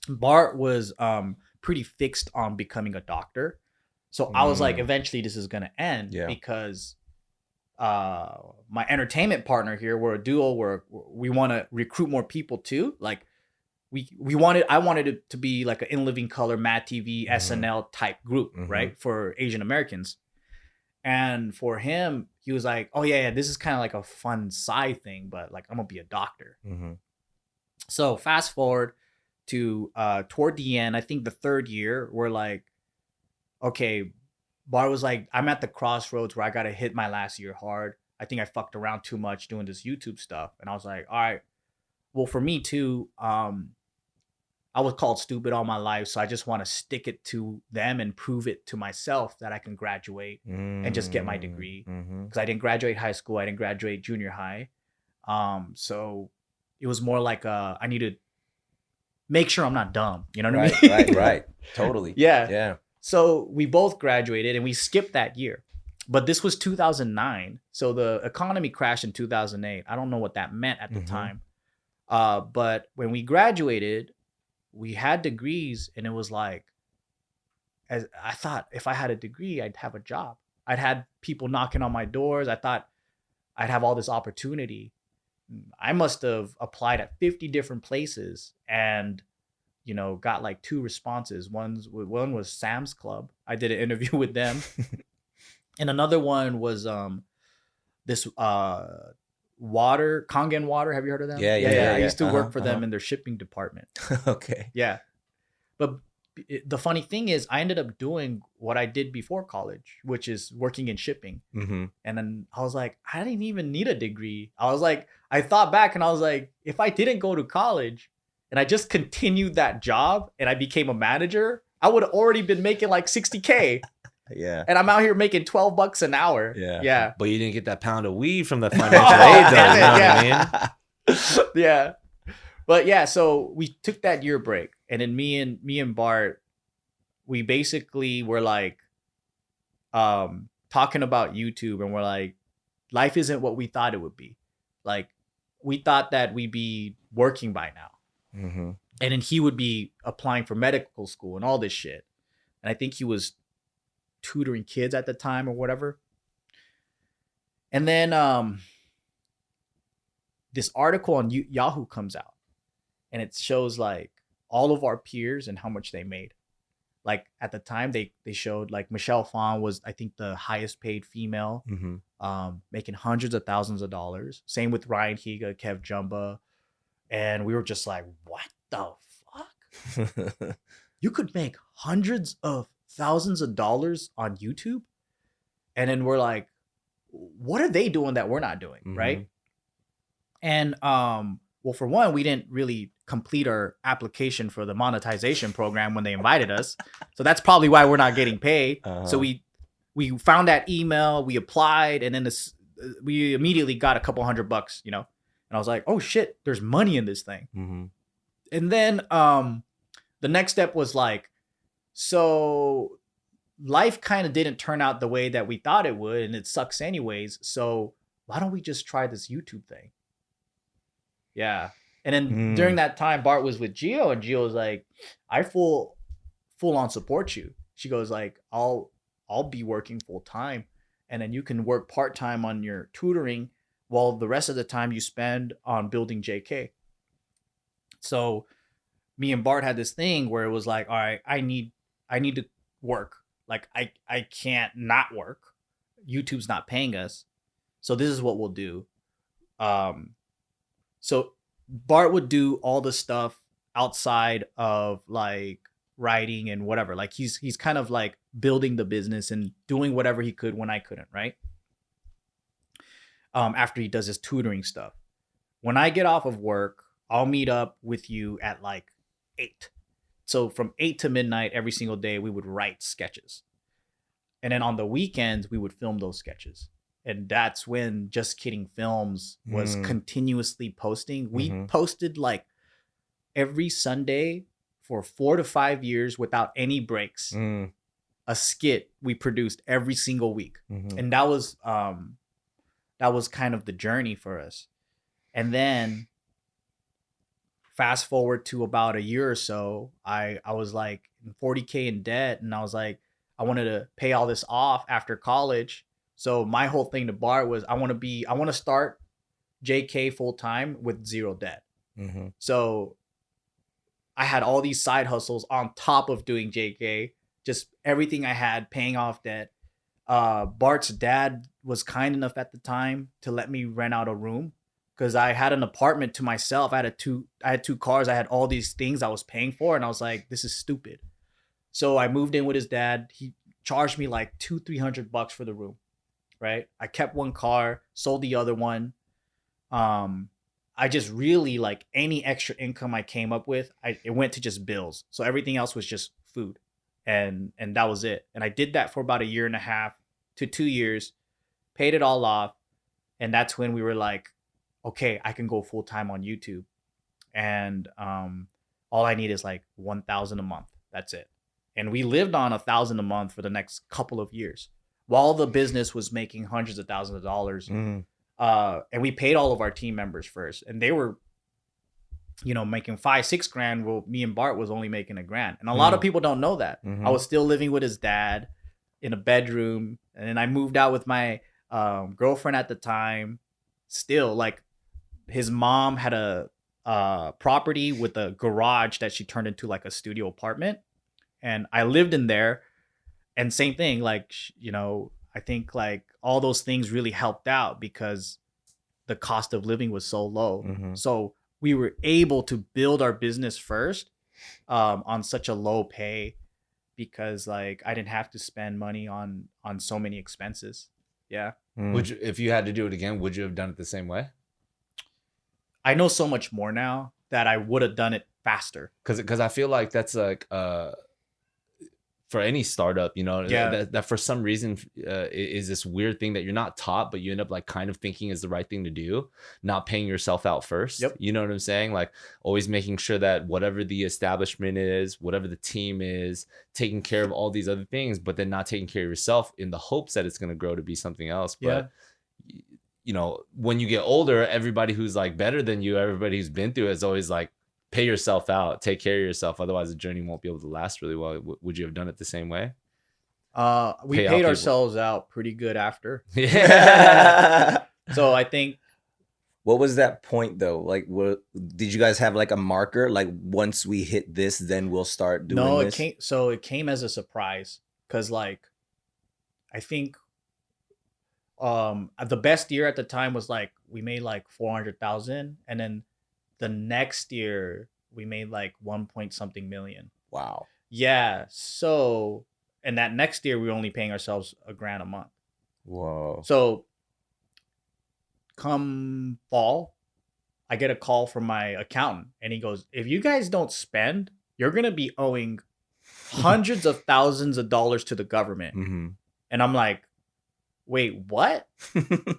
Bart was pretty fixed on becoming a doctor. So I was like, eventually this is going to end because my entertainment partner here, we're a duo where we want to recruit more people too. Like I wanted it to be like an In Living Color, Mad TV, SNL type group, right? For Asian Americans. And for him, he was like, oh yeah, this is kind of like a fun side thing, but like I'm gonna be a doctor. So fast forward to toward the end, I think the 3rd year, we're like, okay, Bar was like, I'm at the crossroads where I got to hit my last year hard. I think I fucked around too much doing this YouTube stuff. And I was like, all right, well, for me too, I was called stupid all my life. So I just want to stick it to them and prove it to myself that I can graduate and just get my degree. Because I didn't graduate high school. I didn't graduate junior high. So it was more like I need to make sure I'm not dumb. You know what I mean? Right. Totally. Yeah. So we both graduated and we skipped that year. But this was 2009. So the economy crashed in 2008. I don't know what that meant at the time. But when we graduated, we had degrees and it was like, as I thought if I had a degree, I'd have a job. I'd had people knocking on my doors. I thought I'd have all this opportunity. I must have applied at 50 different places and, you know, got like 2 responses. One was Sam's Club. I did an interview with them. And another one was this Kangen Water. Have you heard of them? Yeah. I used to work for them in their shipping department. Okay. Yeah. But the funny thing is I ended up doing what I did before college, which is working in shipping. And then I was like, I didn't even need a degree. I was like, I thought back and I was like, if I didn't go to college, and I just continued that job and I became a manager, I would have already been making like 60K. Yeah. And I'm out here making $12 an hour. Yeah. Yeah. But you didn't get that pound of weed from the financial aid, though. You know what I mean? Yeah. But yeah, so we took that year break, and then me and Bart, we basically were like talking about YouTube, and we're like, life isn't what we thought it would be. Like, we thought that we'd be working by now. Mm-hmm. And then he would be applying for medical school and all this shit. And I think he was tutoring kids at the time or whatever. And then this article on Yahoo comes out, and it shows like all of our peers and how much they made. Like at the time they showed like Michelle Phan was, I think, the highest paid female, making hundreds of thousands of dollars. Same with Ryan Higa, Kev Jumba. And we were just like, what the fuck? You could make hundreds of thousands of dollars on YouTube? And then we're like, what are they doing that we're not doing? Right. And well, for one, we didn't really complete our application for the monetization program when they invited us. So that's probably why we're not getting paid. So we found that email, we applied, and then we immediately got a couple $100, you know? And I was like, oh shit, there's money in this thing. And then the next step was like, so life kind of didn't turn out the way that we thought it would, and it sucks anyways. So why don't we just try this YouTube thing? Yeah. And then during that time, Bart was with Gio, and Gio was like, I full on support you. She goes like, I'll be working full time, and then you can work part time on your tutoring while the rest of the time you spend on building JK. So me and Bart had this thing where it was like, all right, I need to work. Like I can't not work. YouTube's not paying us. So this is what we'll do. So Bart would do all the stuff outside of like writing and whatever. Like he's kind of like building the business and doing whatever he could when I couldn't, right? After he does his tutoring stuff. When I get off of work, I'll meet up with you at like 8. So from 8 to midnight every single day, we would write sketches. And then on the weekends, we would film those sketches. And that's when Just Kidding Films was continuously posting. We posted like every Sunday for 4 to 5 years without any breaks. A skit we produced every single week. And that was kind of the journey for us. And then fast forward to about a year or so, I was like 40K in debt, and I was like, I wanted to pay all this off after college. So my whole thing to Bart was I want to start JK full time with zero debt. So I had all these side hustles on top of doing JK, just everything I had paying off debt. Bart's dad was kind enough at the time to let me rent out a room because I had an apartment to myself. I had two cars. I had all these things I was paying for, and I was like, this is stupid. So I moved in with his dad. He charged me like $200-300 for the room, right? I kept one car, sold the other one. I just really like any extra income I came up with, it went to just bills. So everything else was just food. And that was it. And I did that for about 1.5 to 2 years, paid it all off. And that's when we were like, okay, I can go full time on YouTube. And all I need is like $1,000 a month. That's it. And we lived on $1,000 a month for the next couple of years while the business was making hundreds of thousands of dollars. And we paid all of our team members first. And they were, making $5-6 grand. Well, me and Bart was only making $1,000. And a lot of people don't know that. I was still living with his dad in a bedroom. And then I moved out with my girlfriend at the time. Still, like, his mom had a property with a garage that she turned into like a studio apartment. And I lived in there. And same thing, like, I think like all those things really helped out because the cost of living was so low. So we were able to build our business first on such a low pay because like I didn't have to spend money on so many expenses. Yeah. Would you, if you had to do it again, would you have done it the same way? I know so much more now that I would have done it faster. Because I feel like that's like for any startup, you know, that for some reason is this weird thing that you're not taught, but you end up like kind of thinking is the right thing to do, not paying yourself out first. Yep. You know what I'm saying? Like always making sure that whatever the establishment is, whatever the team is, taking care of all these other things, but then not taking care of yourself in the hopes that it's going to grow to be something else. But you know, when you get older, everybody who's like better than you, everybody who's been through it is always like, pay yourself out, take care of yourself. Otherwise, the journey won't be able to last really well. Would you have done it the same way? We paid ourselves out pretty good after. Yeah. So I think. What was that point though? Like, what did you guys have like a marker? Like, once we hit this, then we'll start doing this? It came as a surprise because like, I think the best year at the time was like we made like 400,000, and then the next year we made like 1 point something million. Wow. Yeah. So, and that next year we were only paying ourselves $1,000 a month. Whoa. So come fall, I get a call from my accountant and he goes, if you guys don't spend, you're going to be owing hundreds of thousands of dollars to the government. Mm-hmm. And I'm like, wait, what?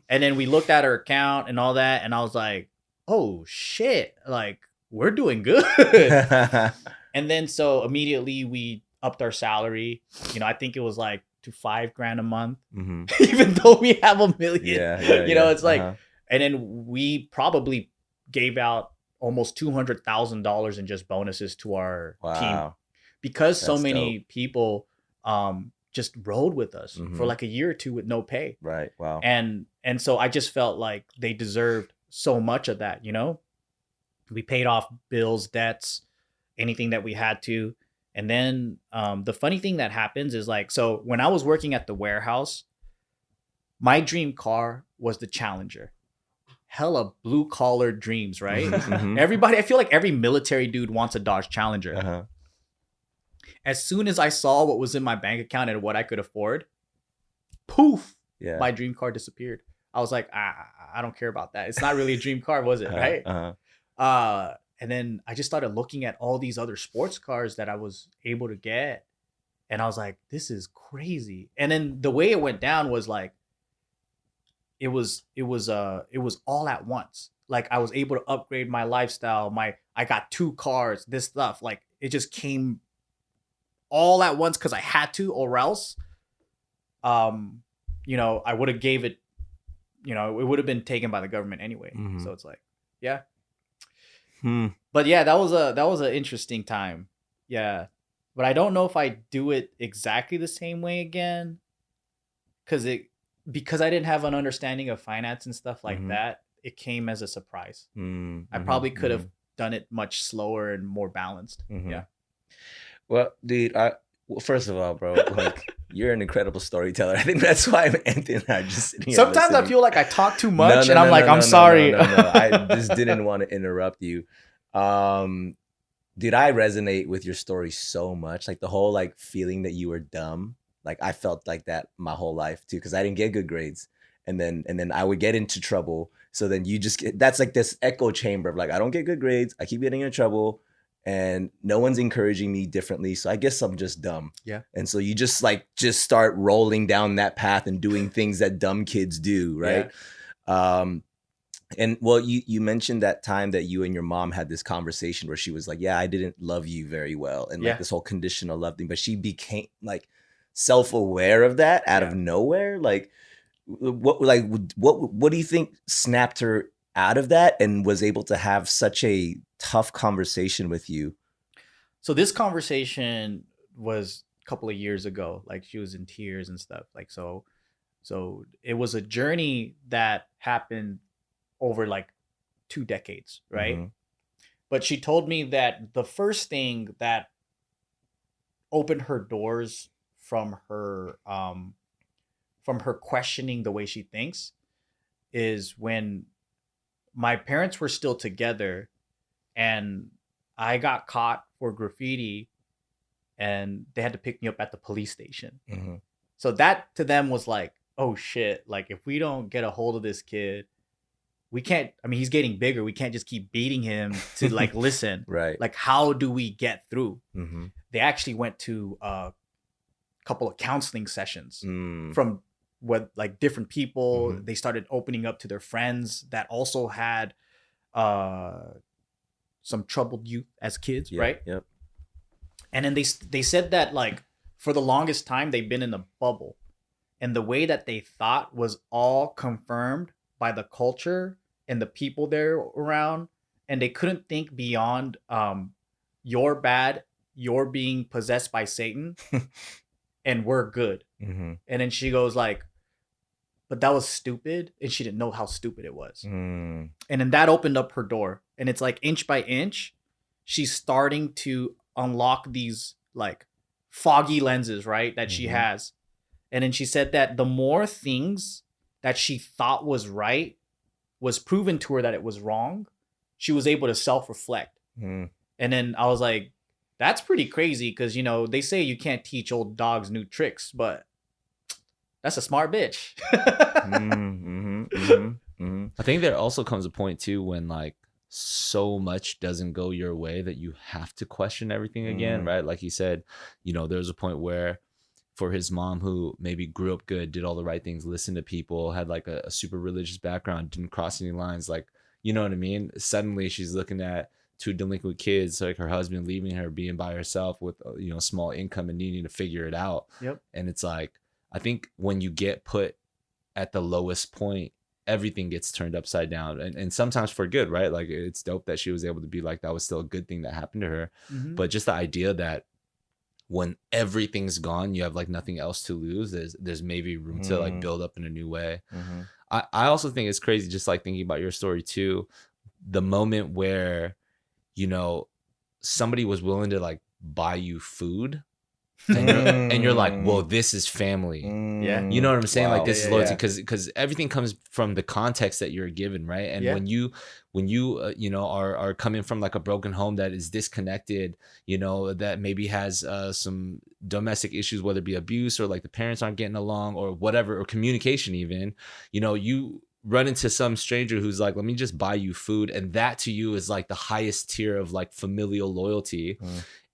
And then we looked at our account and all that. And I was like, oh shit, like we're doing good. And then so immediately we upped our salary. You know, I think it was like to $5,000 a month, even though we have $1 million. You know, it's like, and then we probably gave out almost $200,000 in just bonuses to our team because so many people just rode with us for like a year or two with no pay. Right. Wow. And so I just felt like they deserved so much of that, you know. We paid off bills, debts, anything that we had to. And then the funny thing that happens is like, so when I was working at the warehouse, my dream car was the Challenger. Hella blue collar dreams, right? Everybody, I feel like every military dude wants a Dodge Challenger. As soon as I saw what was in my bank account and what I could afford, poof, my dream car disappeared. I was like, I don't care about that. It's not really a dream car, was it? Right. And then I just started looking at all these other sports cars that I was able to get. And I was like, this is crazy. And then the way it went down was like, it was all at once. Like I was able to upgrade my lifestyle. I got 2 cars, this stuff. Like it just came all at once because I had to, or else, you know, I would have gave it. You know, it would have been taken by the government anyway. So it's like, yeah. But yeah, that was an interesting time. Yeah. But I don't know if I do it exactly the same way again. Because I didn't have an understanding of finance and stuff like that. It came as a surprise. I probably could have done it much slower and more balanced. Yeah. Well, dude, first of all, bro, like you're an incredible storyteller. I think that's why Anthony and I are just sitting here Sometimes listening. I feel like I talk too much, and I'm like, I'm sorry. No. I just didn't want to interrupt you. Dude, I resonate with your story so much. Like the whole like feeling that you were dumb. Like I felt like that my whole life too, because I didn't get good grades, and then I would get into trouble. So then you just that's like this echo chamber of like I don't get good grades, I keep getting in trouble. And no one's encouraging me differently. So I guess I'm just dumb. Yeah. And so you just start rolling down that path and doing things that dumb kids do. Right. Yeah. And well, you mentioned that time that you and your mom had this conversation where she was like, yeah, I didn't love you very well. And like this whole conditional love thing, but she became like self-aware of that out of nowhere. Like what do you think snapped her out of that and was able to have such a tough conversation with you? So this conversation was a couple of years ago. Like she was in tears and stuff. Like so it was a journey that happened over like 2 decades, right? But she told me that the first thing that opened her doors from her questioning the way she thinks is when my parents were still together and I got caught for graffiti and they had to pick me up at the police station. So that to them was like, oh shit, like if we don't get a hold of this kid, we can't, I mean, he's getting bigger. We can't just keep beating him to like listen. Right. Like, how do we get through? Mm-hmm. They actually went to a couple of counseling sessions Mm. from what like different people. Mhm. They started opening up to their friends that also had some troubled youth as kids, Yeah, right? Yep. And then they said that like for the longest time they've been in a bubble, and the way that they thought was all confirmed by the culture and the people they're around, and they couldn't think beyond you're bad, you're being possessed by Satan, and we're good. Mm-hmm. And then she goes like, but that was stupid, and she didn't know how stupid it was. Mm. And then that opened up her door, and it's like inch by inch she's starting to unlock these like foggy lenses, right, that she Mhm. has. And then she said that the more things that she thought was right was proven to her that it was wrong, she was able to self-reflect. Mm. And then I was like, that's pretty crazy, because you know they say you can't teach old dogs new tricks, but that's a smart bitch. Mm-hmm. Mm-hmm. Mm-hmm. I think there also comes a point too when like so much doesn't go your way that you have to question everything again, right? Like you said, you know, there's a point where for his mom, who maybe grew up good, did all the right things, listened to people, had like a super religious background, didn't cross any lines, like, you know what I mean? Suddenly she's looking at two delinquent kids, like her husband leaving her, being by herself with, you know, small income and needing to figure it out. Yep. And it's like, I think when you get put at the lowest point, everything gets turned upside down, and sometimes for good, right? Like it's dope that she was able to be like, that was still a good thing that happened to her. Mhm. But just the idea that when everything's gone, you have like nothing else to lose, there's maybe room to like build up in a new way. Mm-hmm. I also think it's crazy, just like thinking about your story too, the moment where, you know, somebody was willing to like buy you food, and you're like, well, this is family. Yeah. You know what I'm saying? Wow. Like this is Yeah, loyalty, yeah. because everything comes from the context that you're given, right? And Yeah. when you you know, are coming from like a broken home that is disconnected, you know, that maybe has some domestic issues, whether it be abuse or like the parents aren't getting along or whatever, or communication even, you know, you run into some stranger who's like, let me just buy you food, and that to you is like the highest tier of like familial loyalty.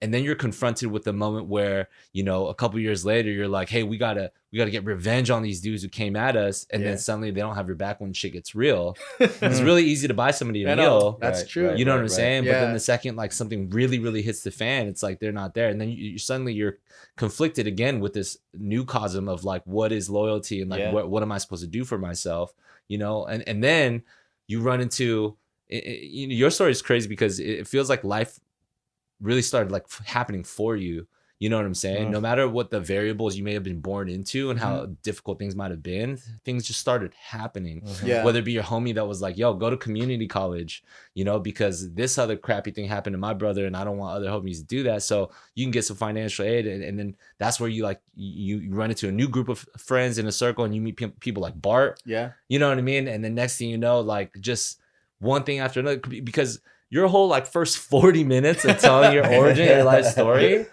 And then you're confronted with the moment where, you know, a couple years later, you're like, hey, we gotta get revenge on these dudes who came at us. And then suddenly they don't have your back when shit gets real. It's really easy to buy somebody a meal. That's true. You know what I'm saying? But then Yeah. the second like something really, really hits the fan, it's like they're not there. And then you suddenly you're conflicted again with this new cosm of like, what is loyalty, and like what am I supposed to do for myself? You know, and then you run into you know, your story is crazy because it feels like life really started like happening for you. You know what I'm saying? No matter what the variables you may have been born into and how difficult things might have been, things just started happening. Yeah. Whether it be your homie that was like, yo, go to community college, you know, because this other crappy thing happened to my brother and I don't want other homies to do that. So you can get some financial aid. And then that's where you like, you run into a new group of friends in a circle, and you meet people like Bart. Yeah. You know what I mean? And the next thing you know, like just one thing after another, because your whole like first 40 minutes of telling your origin, your life story,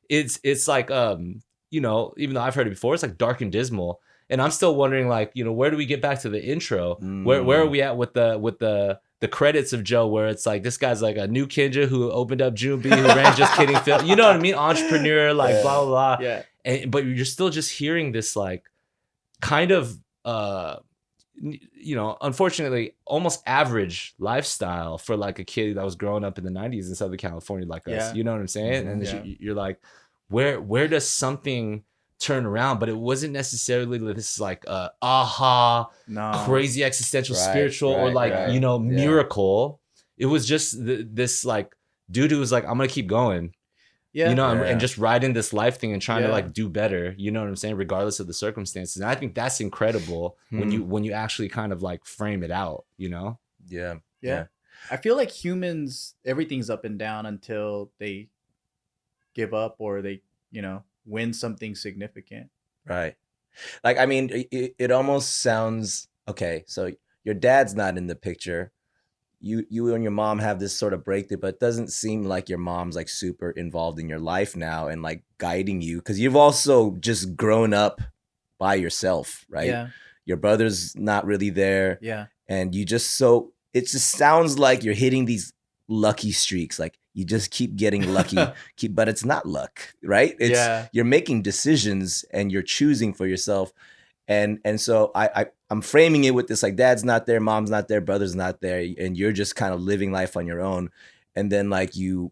it's like, you know, even though I've heard it before, it's like dark and dismal. And I'm still wondering, like, you know, where do we get back to the intro? Where are we at with the credits of Joe, where it's like, this guy's like a new Kinja who opened up June B, who ran Just Kidding Film, you know what I mean? Entrepreneur, like blah, blah, blah. Yeah. But you're still just hearing this like kind of, you know, unfortunately, almost average lifestyle for like a kid that was growing up in the 90s in Southern California like us. You know what I'm saying? And you're like, where does something turn around? But it wasn't necessarily this like crazy existential spiritual or like, you know, miracle. It was just this like dude who was like, I'm gonna keep going. You know, and just riding this life thing and trying to like do better, you know what I'm saying, regardless of the circumstances. And I think that's incredible when you actually kind of like frame it out, you know? Yeah. I feel like humans, everything's up and down until they give up or they, you know, win something significant. Right. Like, I mean, it almost sounds, okay, so your dad's not in the picture. You and your mom have this sort of breakthrough, but it doesn't seem like your mom's like super involved in your life now and like guiding you, because you've also just grown up by yourself, right? Yeah. Your brother's not really there. Yeah. and it just sounds like you're hitting these lucky streaks. Like you just keep getting lucky, but it's not luck, right? You're making decisions and you're choosing for yourself. And so I'm framing it with this, like, dad's not there, mom's not there, brother's not there, and you're just kind of living life on your own. And then like you're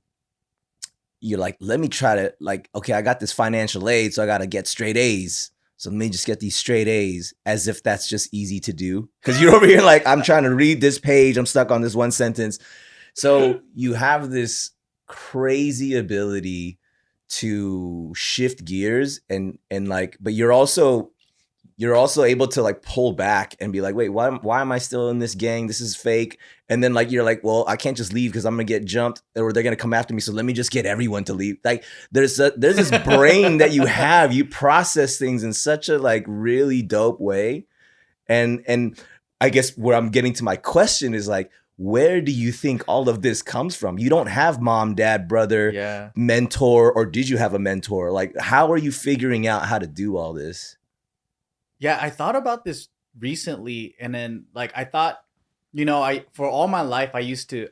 like, let me try to, like, okay, I got this financial aid, so I got to get straight A's. So let me just get these straight A's, as if that's just easy to do. Because you're over here like, I'm trying to read this page, I'm stuck on this one sentence. So you have this crazy ability to shift gears and like, but you're also able to like pull back and be like, wait, why am I still in this gang? This is fake. And then like, you're like, well, I can't just leave because I'm gonna get jumped or they're gonna come after me. So let me just get everyone to leave. Like there's this brain that you have, you process things in such a like really dope way. And I guess where I'm getting to my question is like, where do you think all of this comes from? You don't have mom, dad, brother, mentor, or did you have a mentor? Like, how are you figuring out how to do all this? Yeah, I thought about this recently, and then like I thought, for all my life I used to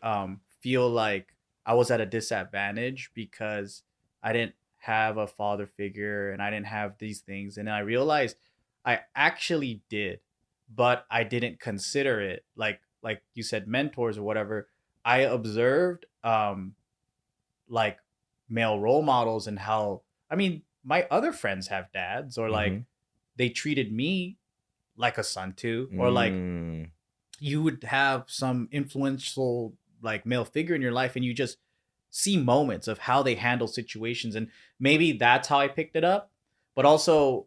feel like I was at a disadvantage because I didn't have a father figure and I didn't have these things, and then I realized I actually did, but I didn't consider it like you said, mentors or whatever. I observed like male role models and how, I mean, my other friends have dads, or like they treated me like a son too, or like you would have some influential like male figure in your life and you just see moments of how they handle situations, and maybe that's how I picked it up. But also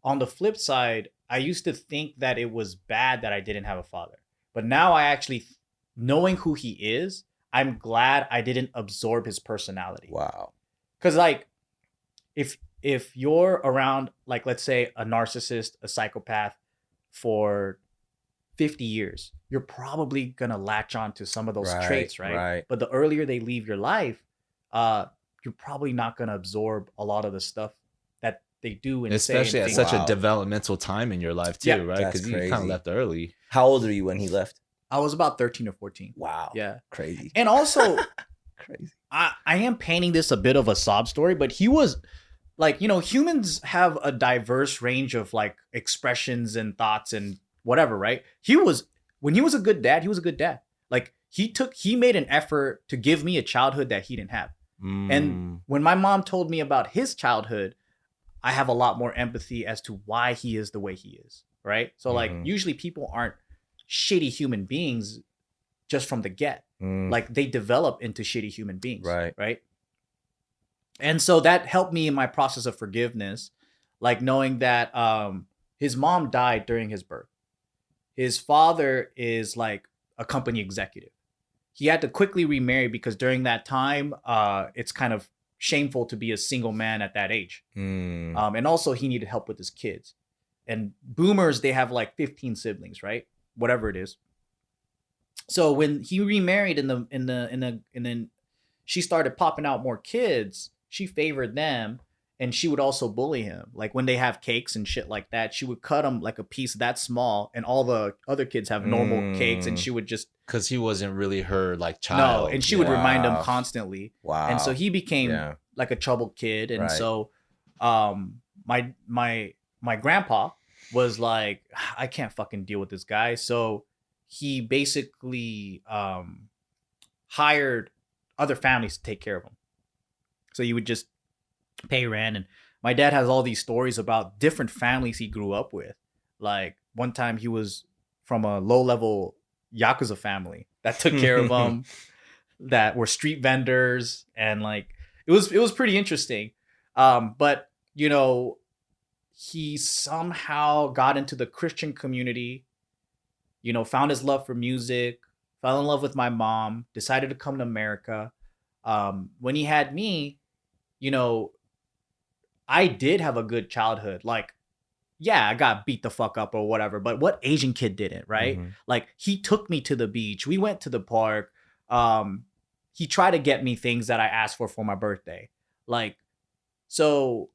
on the flip side, I used to think that it was bad that I didn't have a father. But now I actually, knowing who he is, I'm glad I didn't absorb his personality. Wow. Because like, if you're around, like, let's say a narcissist, a psychopath for 50 years, you're probably going to latch on to some of those traits, right? But the earlier they leave your life, you're probably not going to absorb a lot of the stuff that they do. And especially at such a developmental time in your life too, right? Because you kind of left early. How old are you when he left? I was about 13 or 14. Wow. Yeah. Crazy. And also, crazy. I am painting this a bit of a sob story, but he was like, humans have a diverse range of like expressions and thoughts and whatever, right? When he was a good dad, he was a good dad. Like he made an effort to give me a childhood that he didn't have. And when my mom told me about his childhood, I have a lot more empathy as to why he is the way he is, right? So like usually people aren't shitty human beings just from the get. Like they develop into shitty human beings, right? And so that helped me in my process of forgiveness, like knowing that his mom died during his birth. His father is like a company executive. He had to quickly remarry because during that time, it's kind of shameful to be a single man at that age. And also he needed help with his kids. And boomers, they have like 15 siblings, right? Whatever it is. So when he remarried and then she started popping out more kids, she favored them, and she would also bully him. Like when they have cakes and shit like that, she would cut him like a piece that small, and all the other kids have normal cakes, and she would just, because he wasn't really her like child. No, and she would remind him constantly. Wow. And so he became like a troubled kid, and so my grandpa was like, I can't fucking deal with this guy. So he basically hired other families to take care of him. So you would just pay rent. And my dad has all these stories about different families he grew up with. Like one time he was from a low-level Yakuza family that took care of him, that were street vendors, and like it was pretty interesting. But he somehow got into the Christian community, found his love for music, fell in love with my mom, decided to come to America. When he had me, I did have a good childhood. Like, yeah, I got beat the fuck up or whatever, but what Asian kid didn't, right? Like, he took me to the beach. We went to the park. He tried to get me things that I asked for my birthday. Like, so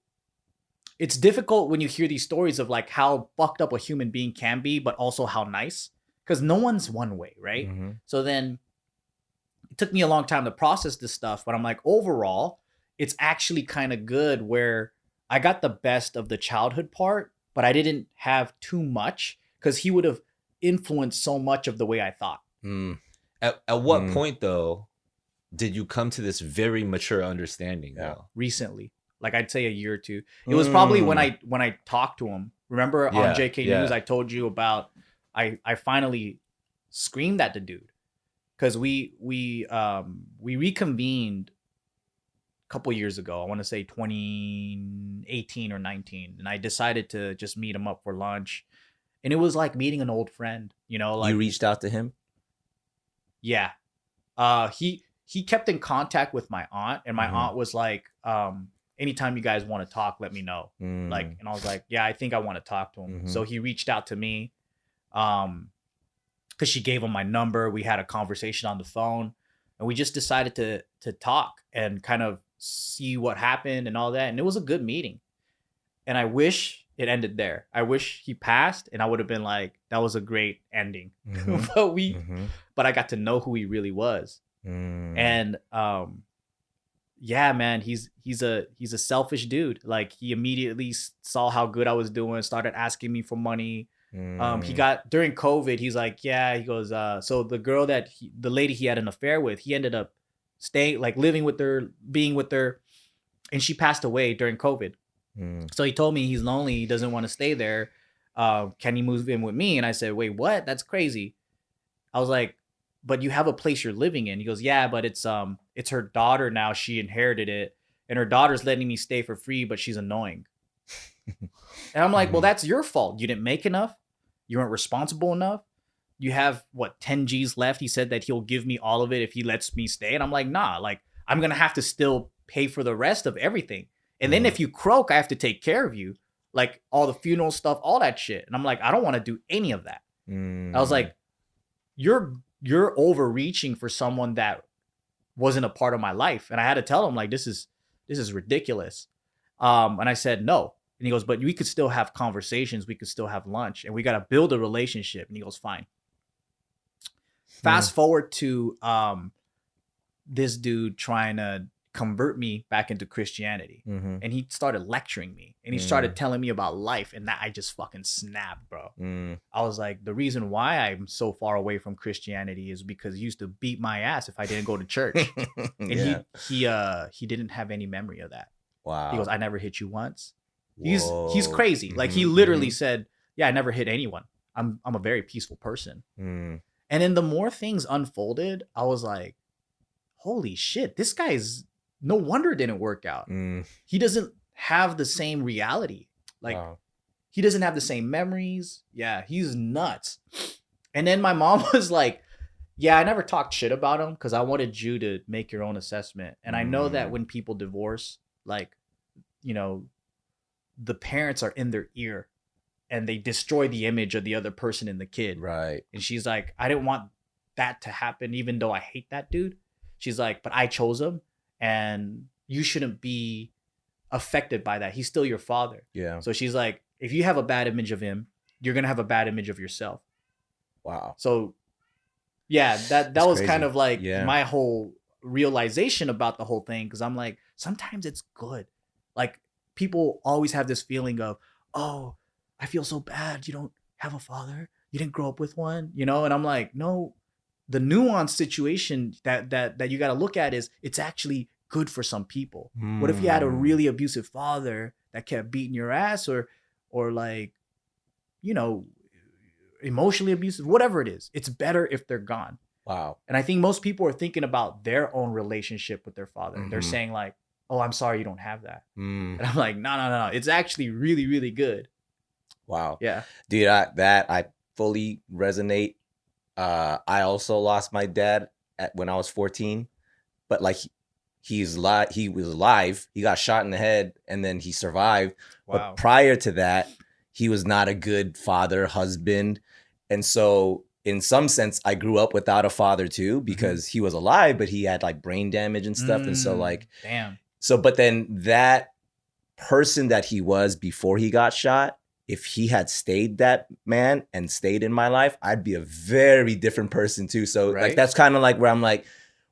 it's difficult when you hear these stories of like how fucked up a human being can be, but also how nice. because no one's one way, right? Mhm. So then it took me a long time to process this stuff, but I'm like, overall, it's actually kind of good where I got the best of the childhood part, but I didn't have too much because he would have influenced so much of the way I thought. Mm. At what point though did you come to this very mature understanding? Yeah. Though? Recently, like I'd say a year or two. It was probably when I talked to him. Remember on JK News, I told you about I finally screamed at the dude because we reconvened a couple years ago. I want to say 2018 or 19, and I decided to just meet him up for lunch, and it was like meeting an old friend. You know, like you reached out to him. Yeah. He kept in contact with my aunt, and my aunt was like, anytime you guys want to talk, let me know. Like, and I was like, yeah, I think I want to talk to him. So he reached out to me, because she gave him my number. We had a conversation on the phone, and we just decided to talk and kind of see what happened and all that. And it was a good meeting. And I wish it ended there. I wish he passed, and I would have been like, that was a great ending. But I got to know who he really was. And yeah, man, he's a selfish dude. Like, he immediately saw how good I was doing, started asking me for money. He got, during COVID, he's like, yeah, he goes, so the girl the lady he had an affair with, he ended up staying, like living with her, being with her, and she passed away during COVID. So he told me he's lonely, he doesn't want to stay there. Can he move in with me? And I said, wait, what? That's crazy. I was like, but you have a place you're living in. He goes, yeah, but it's her daughter now. She inherited it, and her daughter's letting me stay for free, but she's annoying. And I'm like, well, that's your fault. You didn't make enough. You weren't responsible enough. You have what, 10 G's left. He said that he'll give me all of it if he lets me stay. And I'm like, nah, like, I'm going to have to still pay for the rest of everything. And then if you croak, I have to take care of you. Like, all the funeral stuff, all that shit. And I'm like, I don't want to do any of that. I was like, you're overreaching for someone that wasn't a part of my life. And I had to tell him, like, this is ridiculous. And I said, no. And he goes, but we could still have conversations. We could still have lunch, and we got to build a relationship. And he goes, fine. Fast forward to this dude trying to convert me back into Christianity. And he started lecturing me, and he started telling me about life, and that I just fucking snapped, bro. I was like, the reason why I'm so far away from Christianity is because he used to beat my ass if I didn't go to church. And he didn't have any memory of that. Wow. He goes, I never hit you once. He's crazy. Like, he literally said, yeah, I never hit anyone. I'm a very peaceful person. And then the more things unfolded, I was like, holy shit, this guy's, no wonder it didn't work out. He doesn't have the same reality. Like, he doesn't have the same memories. Yeah, he's nuts. And then my mom was like, yeah, I never talked shit about him because I wanted you to make your own assessment. And I know that when people divorce, like, you know, the parents are in their ear and they destroy the image of the other person in the kid. Right. And she's like, I didn't want that to happen, even though I hate that dude. She's like, but I chose him, and you shouldn't be affected by that. He's still your father. Yeah. So she's like, if you have a bad image of him, you're going to have a bad image of yourself. Wow. So yeah, that was crazy. kind of like my whole realization about the whole thing. Cause I'm like, sometimes it's good. Like, people always have this feeling of, oh, I feel so bad. You don't have a father. You didn't grow up with one, you know? And I'm like, no, the nuanced situation that you got to look at is it's actually good for some people. What if you had a really abusive father that kept beating your ass, or like, you know, emotionally abusive, whatever it is, it's better if they're gone. Wow. And I think most people are thinking about their own relationship with their father. They're saying like, oh, I'm sorry you don't have that. And I'm like, no. It's actually really, really good. Wow. Yeah. Dude, I fully resonate. I also lost my dad when I was 14, but like he was alive. He got shot in the head and then he survived. Wow. But prior to that, he was not a good father, husband. And so in some sense, I grew up without a father too, because he was alive, but he had like brain damage and stuff. And so like, damn. So, but then that person that he was before he got shot, if he had stayed that man and stayed in my life, I'd be a very different person too. So like that's kind of like where I'm like,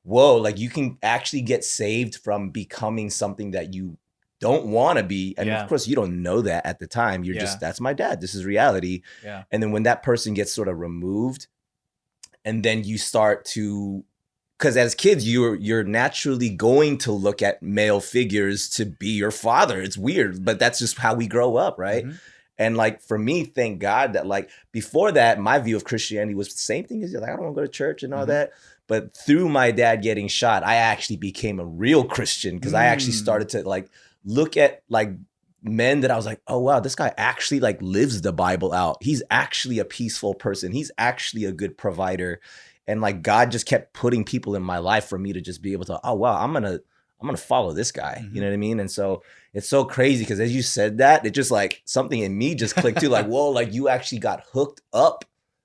whoa, like you can actually get saved from becoming something that you don't want to be. And of course you don't know that at the time. You're just, that's my dad. This is reality. Yeah. And then when that person gets sort of removed, and then you start to, because as kids, you're naturally going to look at male figures to be your father. It's weird, but that's just how we grow up, right? Mm-hmm. And like for me, thank God that like before that, my view of Christianity was the same thing as like, I don't want to go to church and all that. But through my dad getting shot, I actually became a real Christian because I actually started to like look at like men that I was like, oh wow, this guy actually like lives the Bible out. He's actually a peaceful person. He's actually a good provider. And like God just kept putting people in my life for me to just be able to, oh wow, I'm gonna follow this guy. You know what I mean? And so it's so crazy because as you said that, it just like something in me just clicked too, like, whoa, like you actually got hooked up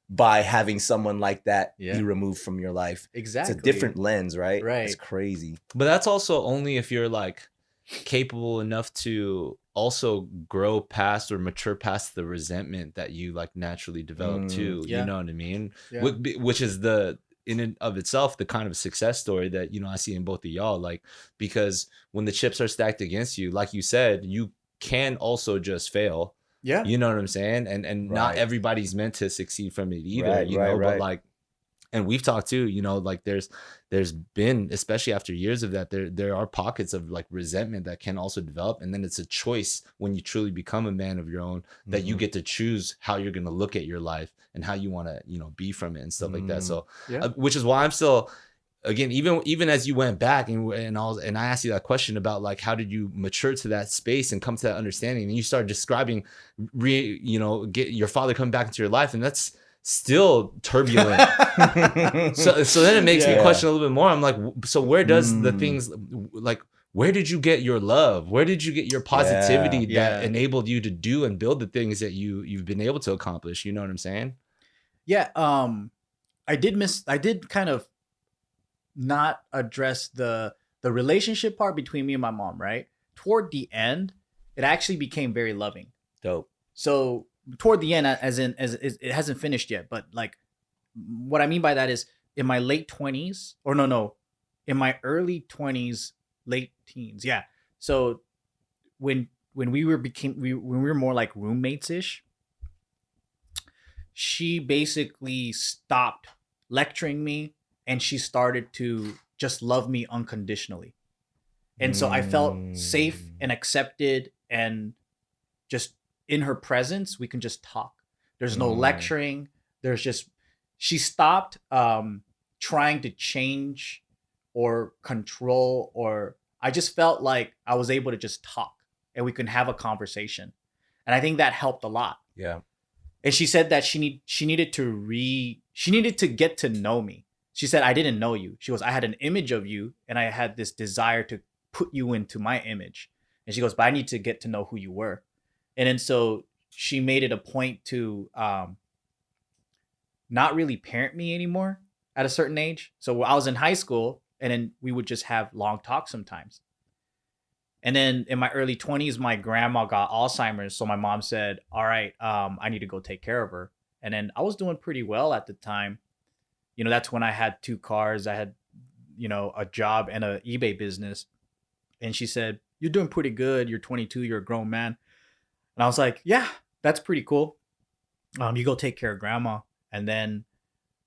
by having someone like that be removed from your life. Exactly. It's a different lens, right? Right. It's crazy. But that's also only if you're like capable enough to also grow past or mature past the resentment that you like naturally develop too. You know what I mean? Which is the in and of itself the kind of success story that, you know, I see in both of y'all, like, because when the chips are stacked against you, like you said, you can also just fail. Yeah. You know what I'm saying? And not everybody's meant to succeed from it either, you know, but like, and we've talked too, you know, like there's been, especially after years of that, there are pockets of like resentment that can also develop. And then it's a choice when you truly become a man of your own that you get to choose how you're going to look at your life and how you want to, you know, be from it and stuff like that. So, which is why I'm still, again, even as you went back and I asked you that question about like, how did you mature to that space and come to that understanding? And you started describing, you know, get your father coming back into your life. And that's still turbulent. so then it makes me question a little bit more. I'm like, so where does the things like, where did you get your love? Where did you get your positivity that enabled you to do and build the things that you've been able to accomplish? You know what I'm saying? Yeah. I did kind of not address the relationship part between me and my mom, right? Toward the end, it actually became very loving. Dope. So toward the end, as it hasn't finished yet, but like what I mean by that is in my late 20s, or no, in my early 20s, late teens. Yeah. So when we were more like roommates ish, she basically stopped lecturing me and she started to just love me unconditionally. And so I felt safe and accepted, and just in her presence, we can just talk. There's no lecturing. There's just, she stopped trying to change or control, or I just felt like I was able to just talk and we can have a conversation. And I think that helped a lot. Yeah. And she said that she needed to get to know me. She said, I didn't know you. She goes, I had an image of you and I had this desire to put you into my image. And she goes, but I need to get to know who you were. And then so she made it a point to not really parent me anymore at a certain age. So I was in high school and then we would just have long talks sometimes. And then in my early 20s, my grandma got Alzheimer's. So my mom said, all right, I need to go take care of her. And then I was doing pretty well at the time. You know, that's when I had 2 cars. I had, you know, a job and an eBay business. And she said, you're doing pretty good. You're 22. You're a grown man. And I was like, yeah, that's pretty cool. You go take care of grandma. And then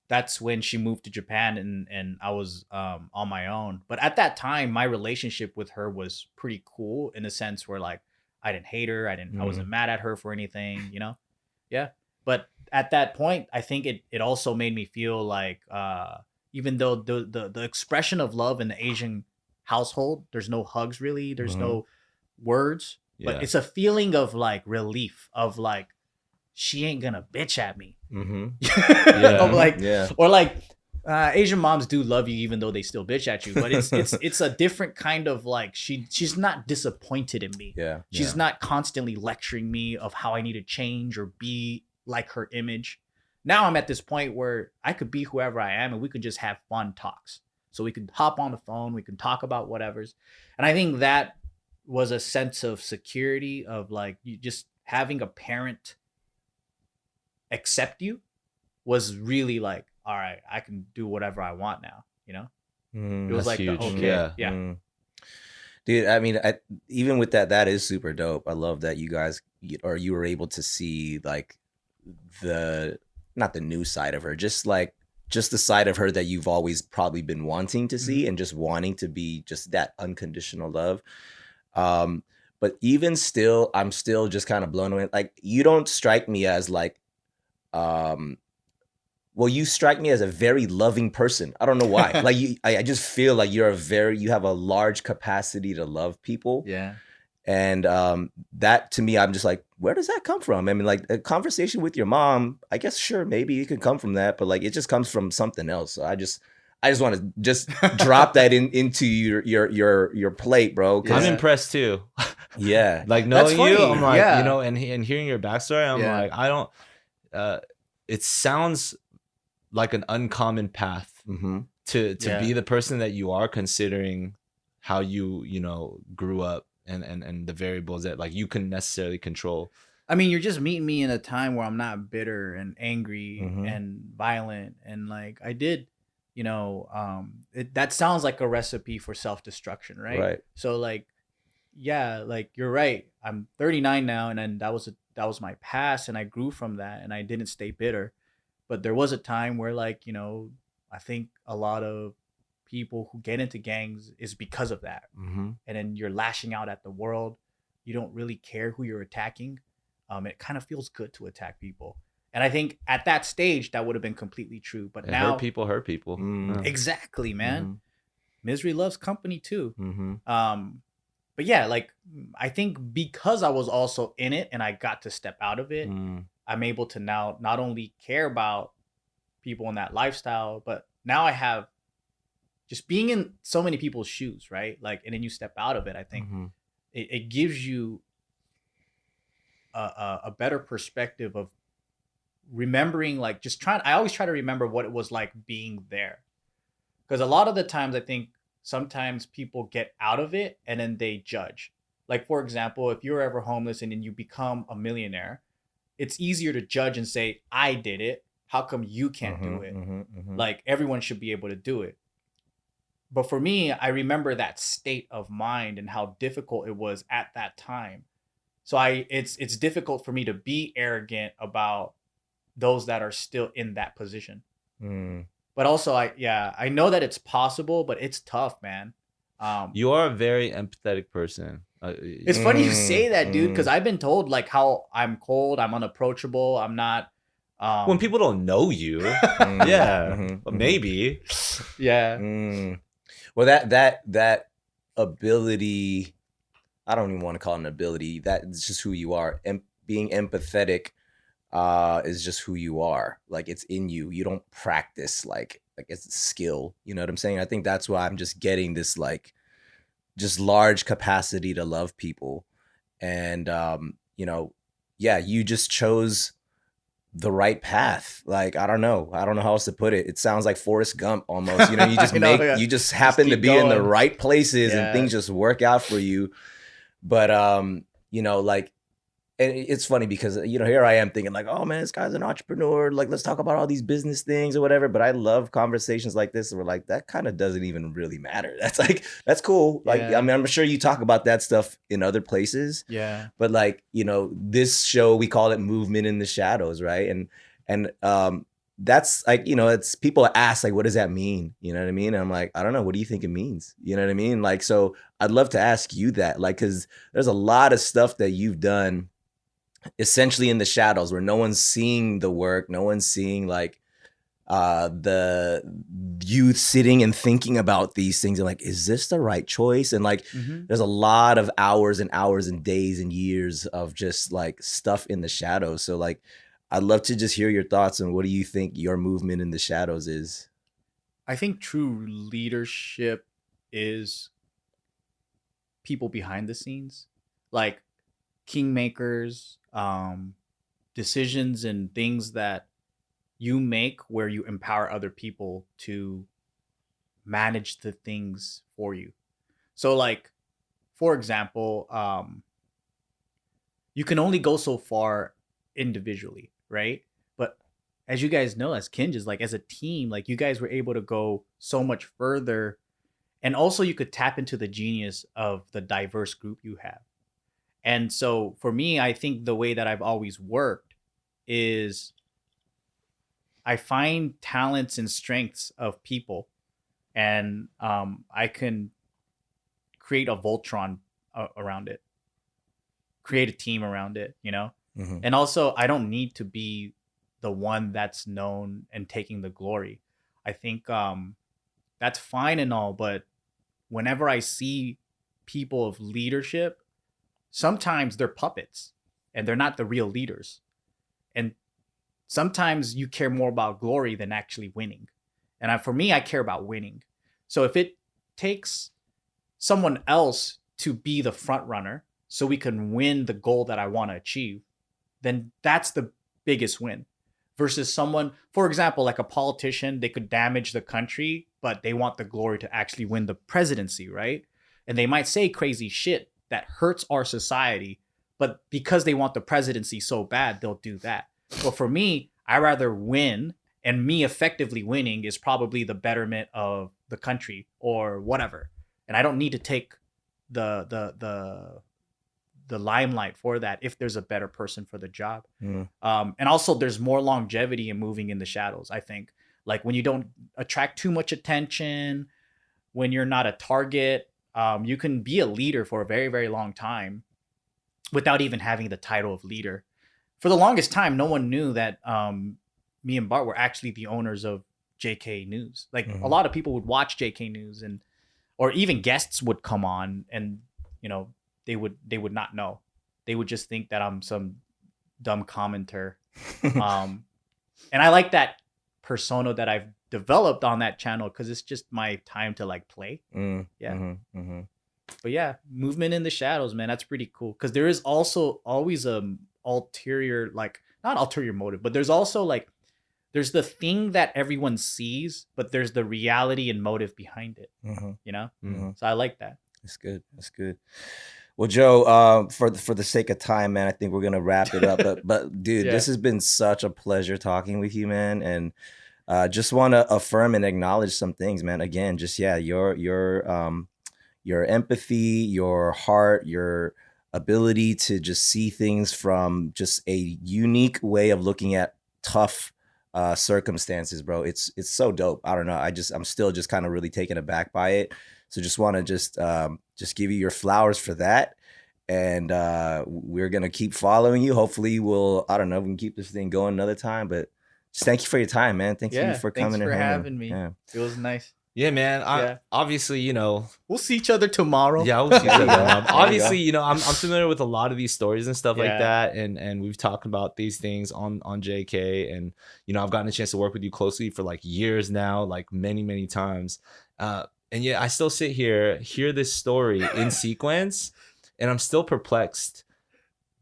that's when she moved to Japan and I was on my own. But at that time, my relationship with her was pretty cool in the sense where like I didn't hate her. I wasn't mad at her for anything, you know? Yeah. But at that point, I think it also made me feel like even though the expression of love in the Asian household, there's no hugs really, there's no words. But it's a feeling of like relief of like, she ain't gonna bitch at me. Or like Asian moms do love you even though they still bitch at you. But it's a different kind of like, she's not disappointed in me. She's not constantly lecturing me of how I need to change or be like her image. Now I'm at this point where I could be whoever I am and we could just have fun talks. So we could hop on the phone, we can talk about whatever's. And I think that was a sense of security of like you just having a parent accept you was really like, all right, I can do whatever I want now, you know? It was That's like, huge. okay, yeah. Dude, I mean, even with that, that is super dope. I love that you guys, or you were able to see like not the new side of her, just the side of her that you've always probably been wanting to see, and just wanting to be just that unconditional love. But even still, I'm still just kind of blown away. Like, you don't strike me as like, well, you strike me as a very loving person. I don't know why. Like, I just feel like you have a large capacity to love people. Yeah. And that, to me, I'm just like, where does that come from? I mean, like, a conversation with your mom, I guess, sure, maybe it could come from that, but like, it just comes from something else. So I just want to just drop that into your plate, bro. I'm impressed too. Yeah. Like, knowing funny. you, I'm like, Yeah. you know, and hearing your backstory, I'm like, I don't. It sounds like an uncommon path to be the person that you are, considering how you know grew up and the variables that like you couldn't necessarily control. I mean, you're just meeting me in a time where I'm not bitter and angry and violent, and like I did, you know, that sounds like a recipe for self-destruction, right? Right. So like, yeah, like you're right. I'm 39 now, and then that was my past, and I grew from that, and I didn't stay bitter. But there was a time where, like, you know, I think a lot of people who get into gangs is because of that. And then you're lashing out at the world. You don't really care who you're attacking. It kind of feels good to attack people. And I think at that stage, that would have been completely true. But now, hurt people. Exactly, man. Misery loves company too. But yeah, like, I think because I was also in it and I got to step out of it, I'm able to now not only care about people in that lifestyle, but now I have just being in so many people's shoes, right? Like, and then you step out of it. I think it gives you a better perspective of remembering, like, I always try to remember what it was like being there. Because a lot of the times I think sometimes people get out of it and then they judge. Like, for example, if you're ever homeless and then you become a millionaire, it's easier to judge and say, I did it. How come you can't do it? Like, everyone should be able to do it. But for me, I remember that state of mind and how difficult it was at that time. So it's difficult for me to be arrogant about those that are still in that position. But also, I know that it's possible, but it's tough, man. You are a very empathetic person. It's funny you say that, dude, because I've been told like how I'm cold, I'm unapproachable, I'm not. When people don't know you, but maybe, Well, that ability, I don't even want to call it an ability. That's just who you are. And being empathetic is just who you are. Like, it's in you. You don't practice like it's a skill. You know what I'm saying? I think that's why I'm just getting this like just large capacity to love people. And you know, you just chose the right path. Like, I don't know how else to put it. It sounds like Forrest Gump almost. You know, you just you just happen to be in the right places and things just work out for you. But you know, like, and it's funny because, you know, here I am thinking like, oh man, this guy's an entrepreneur. Like, let's talk about all these business things or whatever. But I love conversations like this where like, that kind of doesn't even really matter. That's cool. Like, I mean, I'm sure you talk about that stuff in other places. Yeah. But like, you know, this show, we call it Movement in the Shadows, right? And that's like, you know, it's people ask like, what does that mean? You know what I mean? And I'm like, I don't know. What do you think it means? You know what I mean? Like, so I'd love to ask you that, like, because there's a lot of stuff that you've done essentially in the shadows where no one's seeing the work, no one's seeing like the youth sitting and thinking about these things and like, is this the right choice? And like, there's a lot of hours and hours and days and years of just like stuff in the shadows. So like, I'd love to just hear your thoughts on what do you think your movement in the shadows is? I think true leadership is people behind the scenes, like kingmakers, decisions and things that you make where you empower other people to manage the things for you. So like, for example, you can only go so far individually, right? But as you guys know, as Kinjaz, like as a team, like you guys were able to go so much further. And also you could tap into the genius of the diverse group you have. And so for me, I think the way that I've always worked is I find talents and strengths of people, and I can create a Voltron around it, create a team around it, you know? Mhm. And also, I don't need to be the one that's known and taking the glory. I think that's fine and all, but whenever I see people of leadership, sometimes they're puppets and they're not the real leaders. And sometimes you care more about glory than actually winning. And for me, I care about winning. So if it takes someone else to be the front runner so we can win the goal that I want to achieve, then that's the biggest win. Versus someone, for example, like a politician, they could damage the country, but they want the glory to actually win the presidency, right? And they might say crazy shit that hurts our society, but because they want the presidency so bad, they'll do that. But for me, I rather win, and me effectively winning is probably the betterment of the country or whatever. And I don't need to take the limelight for that if there's a better person for the job. And also there's more longevity in moving in the shadows, I think. Like when you don't attract too much attention, when you're not a target, you can be a leader for a very, very long time without even having the title of leader. For the longest time, no one knew that me and Bart were actually the owners of JK News. Like a lot of people would watch JK News, and or even guests would come on, and you know, they would not know. They would just think that I'm some dumb commenter. And I like that persona that I've developed on that channel because it's just my time to like play. But yeah, movement in the shadows, man, that's pretty cool. Because there is also always ulterior, like not ulterior motive, but there's also like there's the thing that everyone sees, but there's the reality and motive behind it. You know, so I like that. That's good. That's good. Well, Joe, for the sake of time, man, I think we're gonna wrap it up. But dude, this has been such a pleasure talking with you, man. And just want to affirm and acknowledge some things, man. Again, just your empathy, your heart, your ability to just see things from just a unique way of looking at tough circumstances, bro. It's so dope. I don't know. I'm still just kind of really taken aback by it. So just want to just give you your flowers for that. And we're going to keep following you. Hopefully we can keep this thing going another time, but just thank you for your time, man. Thank you for coming and having me. Yeah. It was nice. Yeah, man. Obviously, you know, we'll see each other tomorrow. Yeah, we'll see each other tomorrow. Obviously, you know, I'm familiar with a lot of these stories and stuff like that, and we've talked about these things on JK, and you know, I've gotten a chance to work with you closely for like years now, like many times, and yet I still sit here, hear this story in sequence, and I'm still perplexed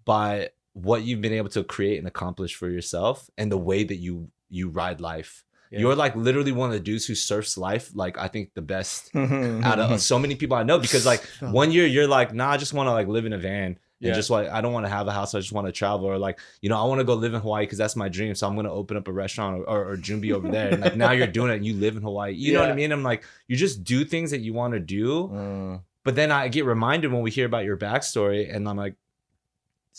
by what you've been able to create and accomplish for yourself, and the way that you ride life. Yeah. You're like literally one of the dudes who surfs life, like I think the best out of so many people I know, because like 1 year you're like, nah, I just want to like live in a van and just like, I don't want to have a house, I just want to travel, or like, you know, I want to go live in Hawaii because that's my dream, so I'm going to open up a restaurant or Junbi over there, and like now you're doing it and you live in Hawaii, you know what I mean? I'm like, you just do things that you want to do, but then I get reminded when we hear about your backstory, and I'm like,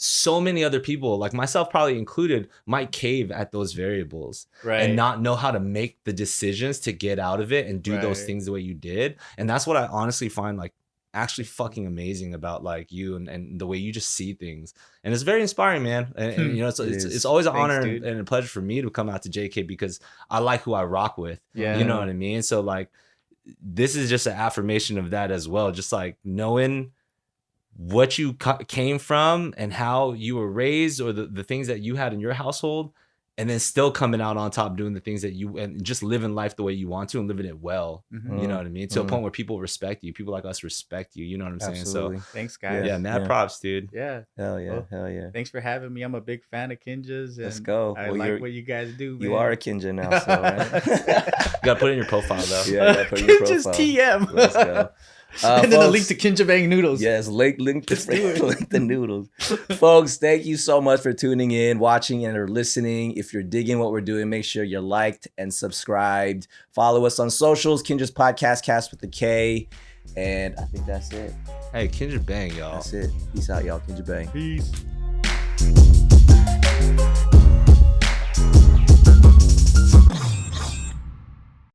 so many other people, like myself probably included, might cave at those variables and not know how to make the decisions to get out of it and do those things the way you did. And that's what I honestly find like actually fucking amazing about like you and the way you just see things. And it's very inspiring, man. And you know, it's always an honor and a pleasure for me to come out to JK because I like who I rock with. You know what I mean? So like, this is just an affirmation of that as well. Just like knowing what you came from and how you were raised, or the things that you had in your household, and then still coming out on top doing the things that you, and just living life the way you want to and living it well. You know what I mean? To a point where people respect you. People like us respect you. You know what I'm saying? So thanks, guys. Yeah, mad props, dude. Yeah. Hell yeah. Hell yeah. Thanks for having me. I'm a big fan of Kinjaz. Let's go. I like what you guys do, man. You are a Kinja now, so right? You gotta put it in your profile though. Yeah, you gotta put it in your Kinjaz profile. TM. Let's go. And then a link folks, to Kinjaz noodles. Yes, link Let's do it. link the noodles. Folks, thank you so much for tuning in, watching, and or listening. If you're digging what we're doing, make sure you're liked and subscribed. Follow us on socials, Kinjaz Podcast, cast with the K. And I think that's it. Hey, Kinjaz bang, y'all. That's it. Peace out, y'all. Kinjaz bang. Peace.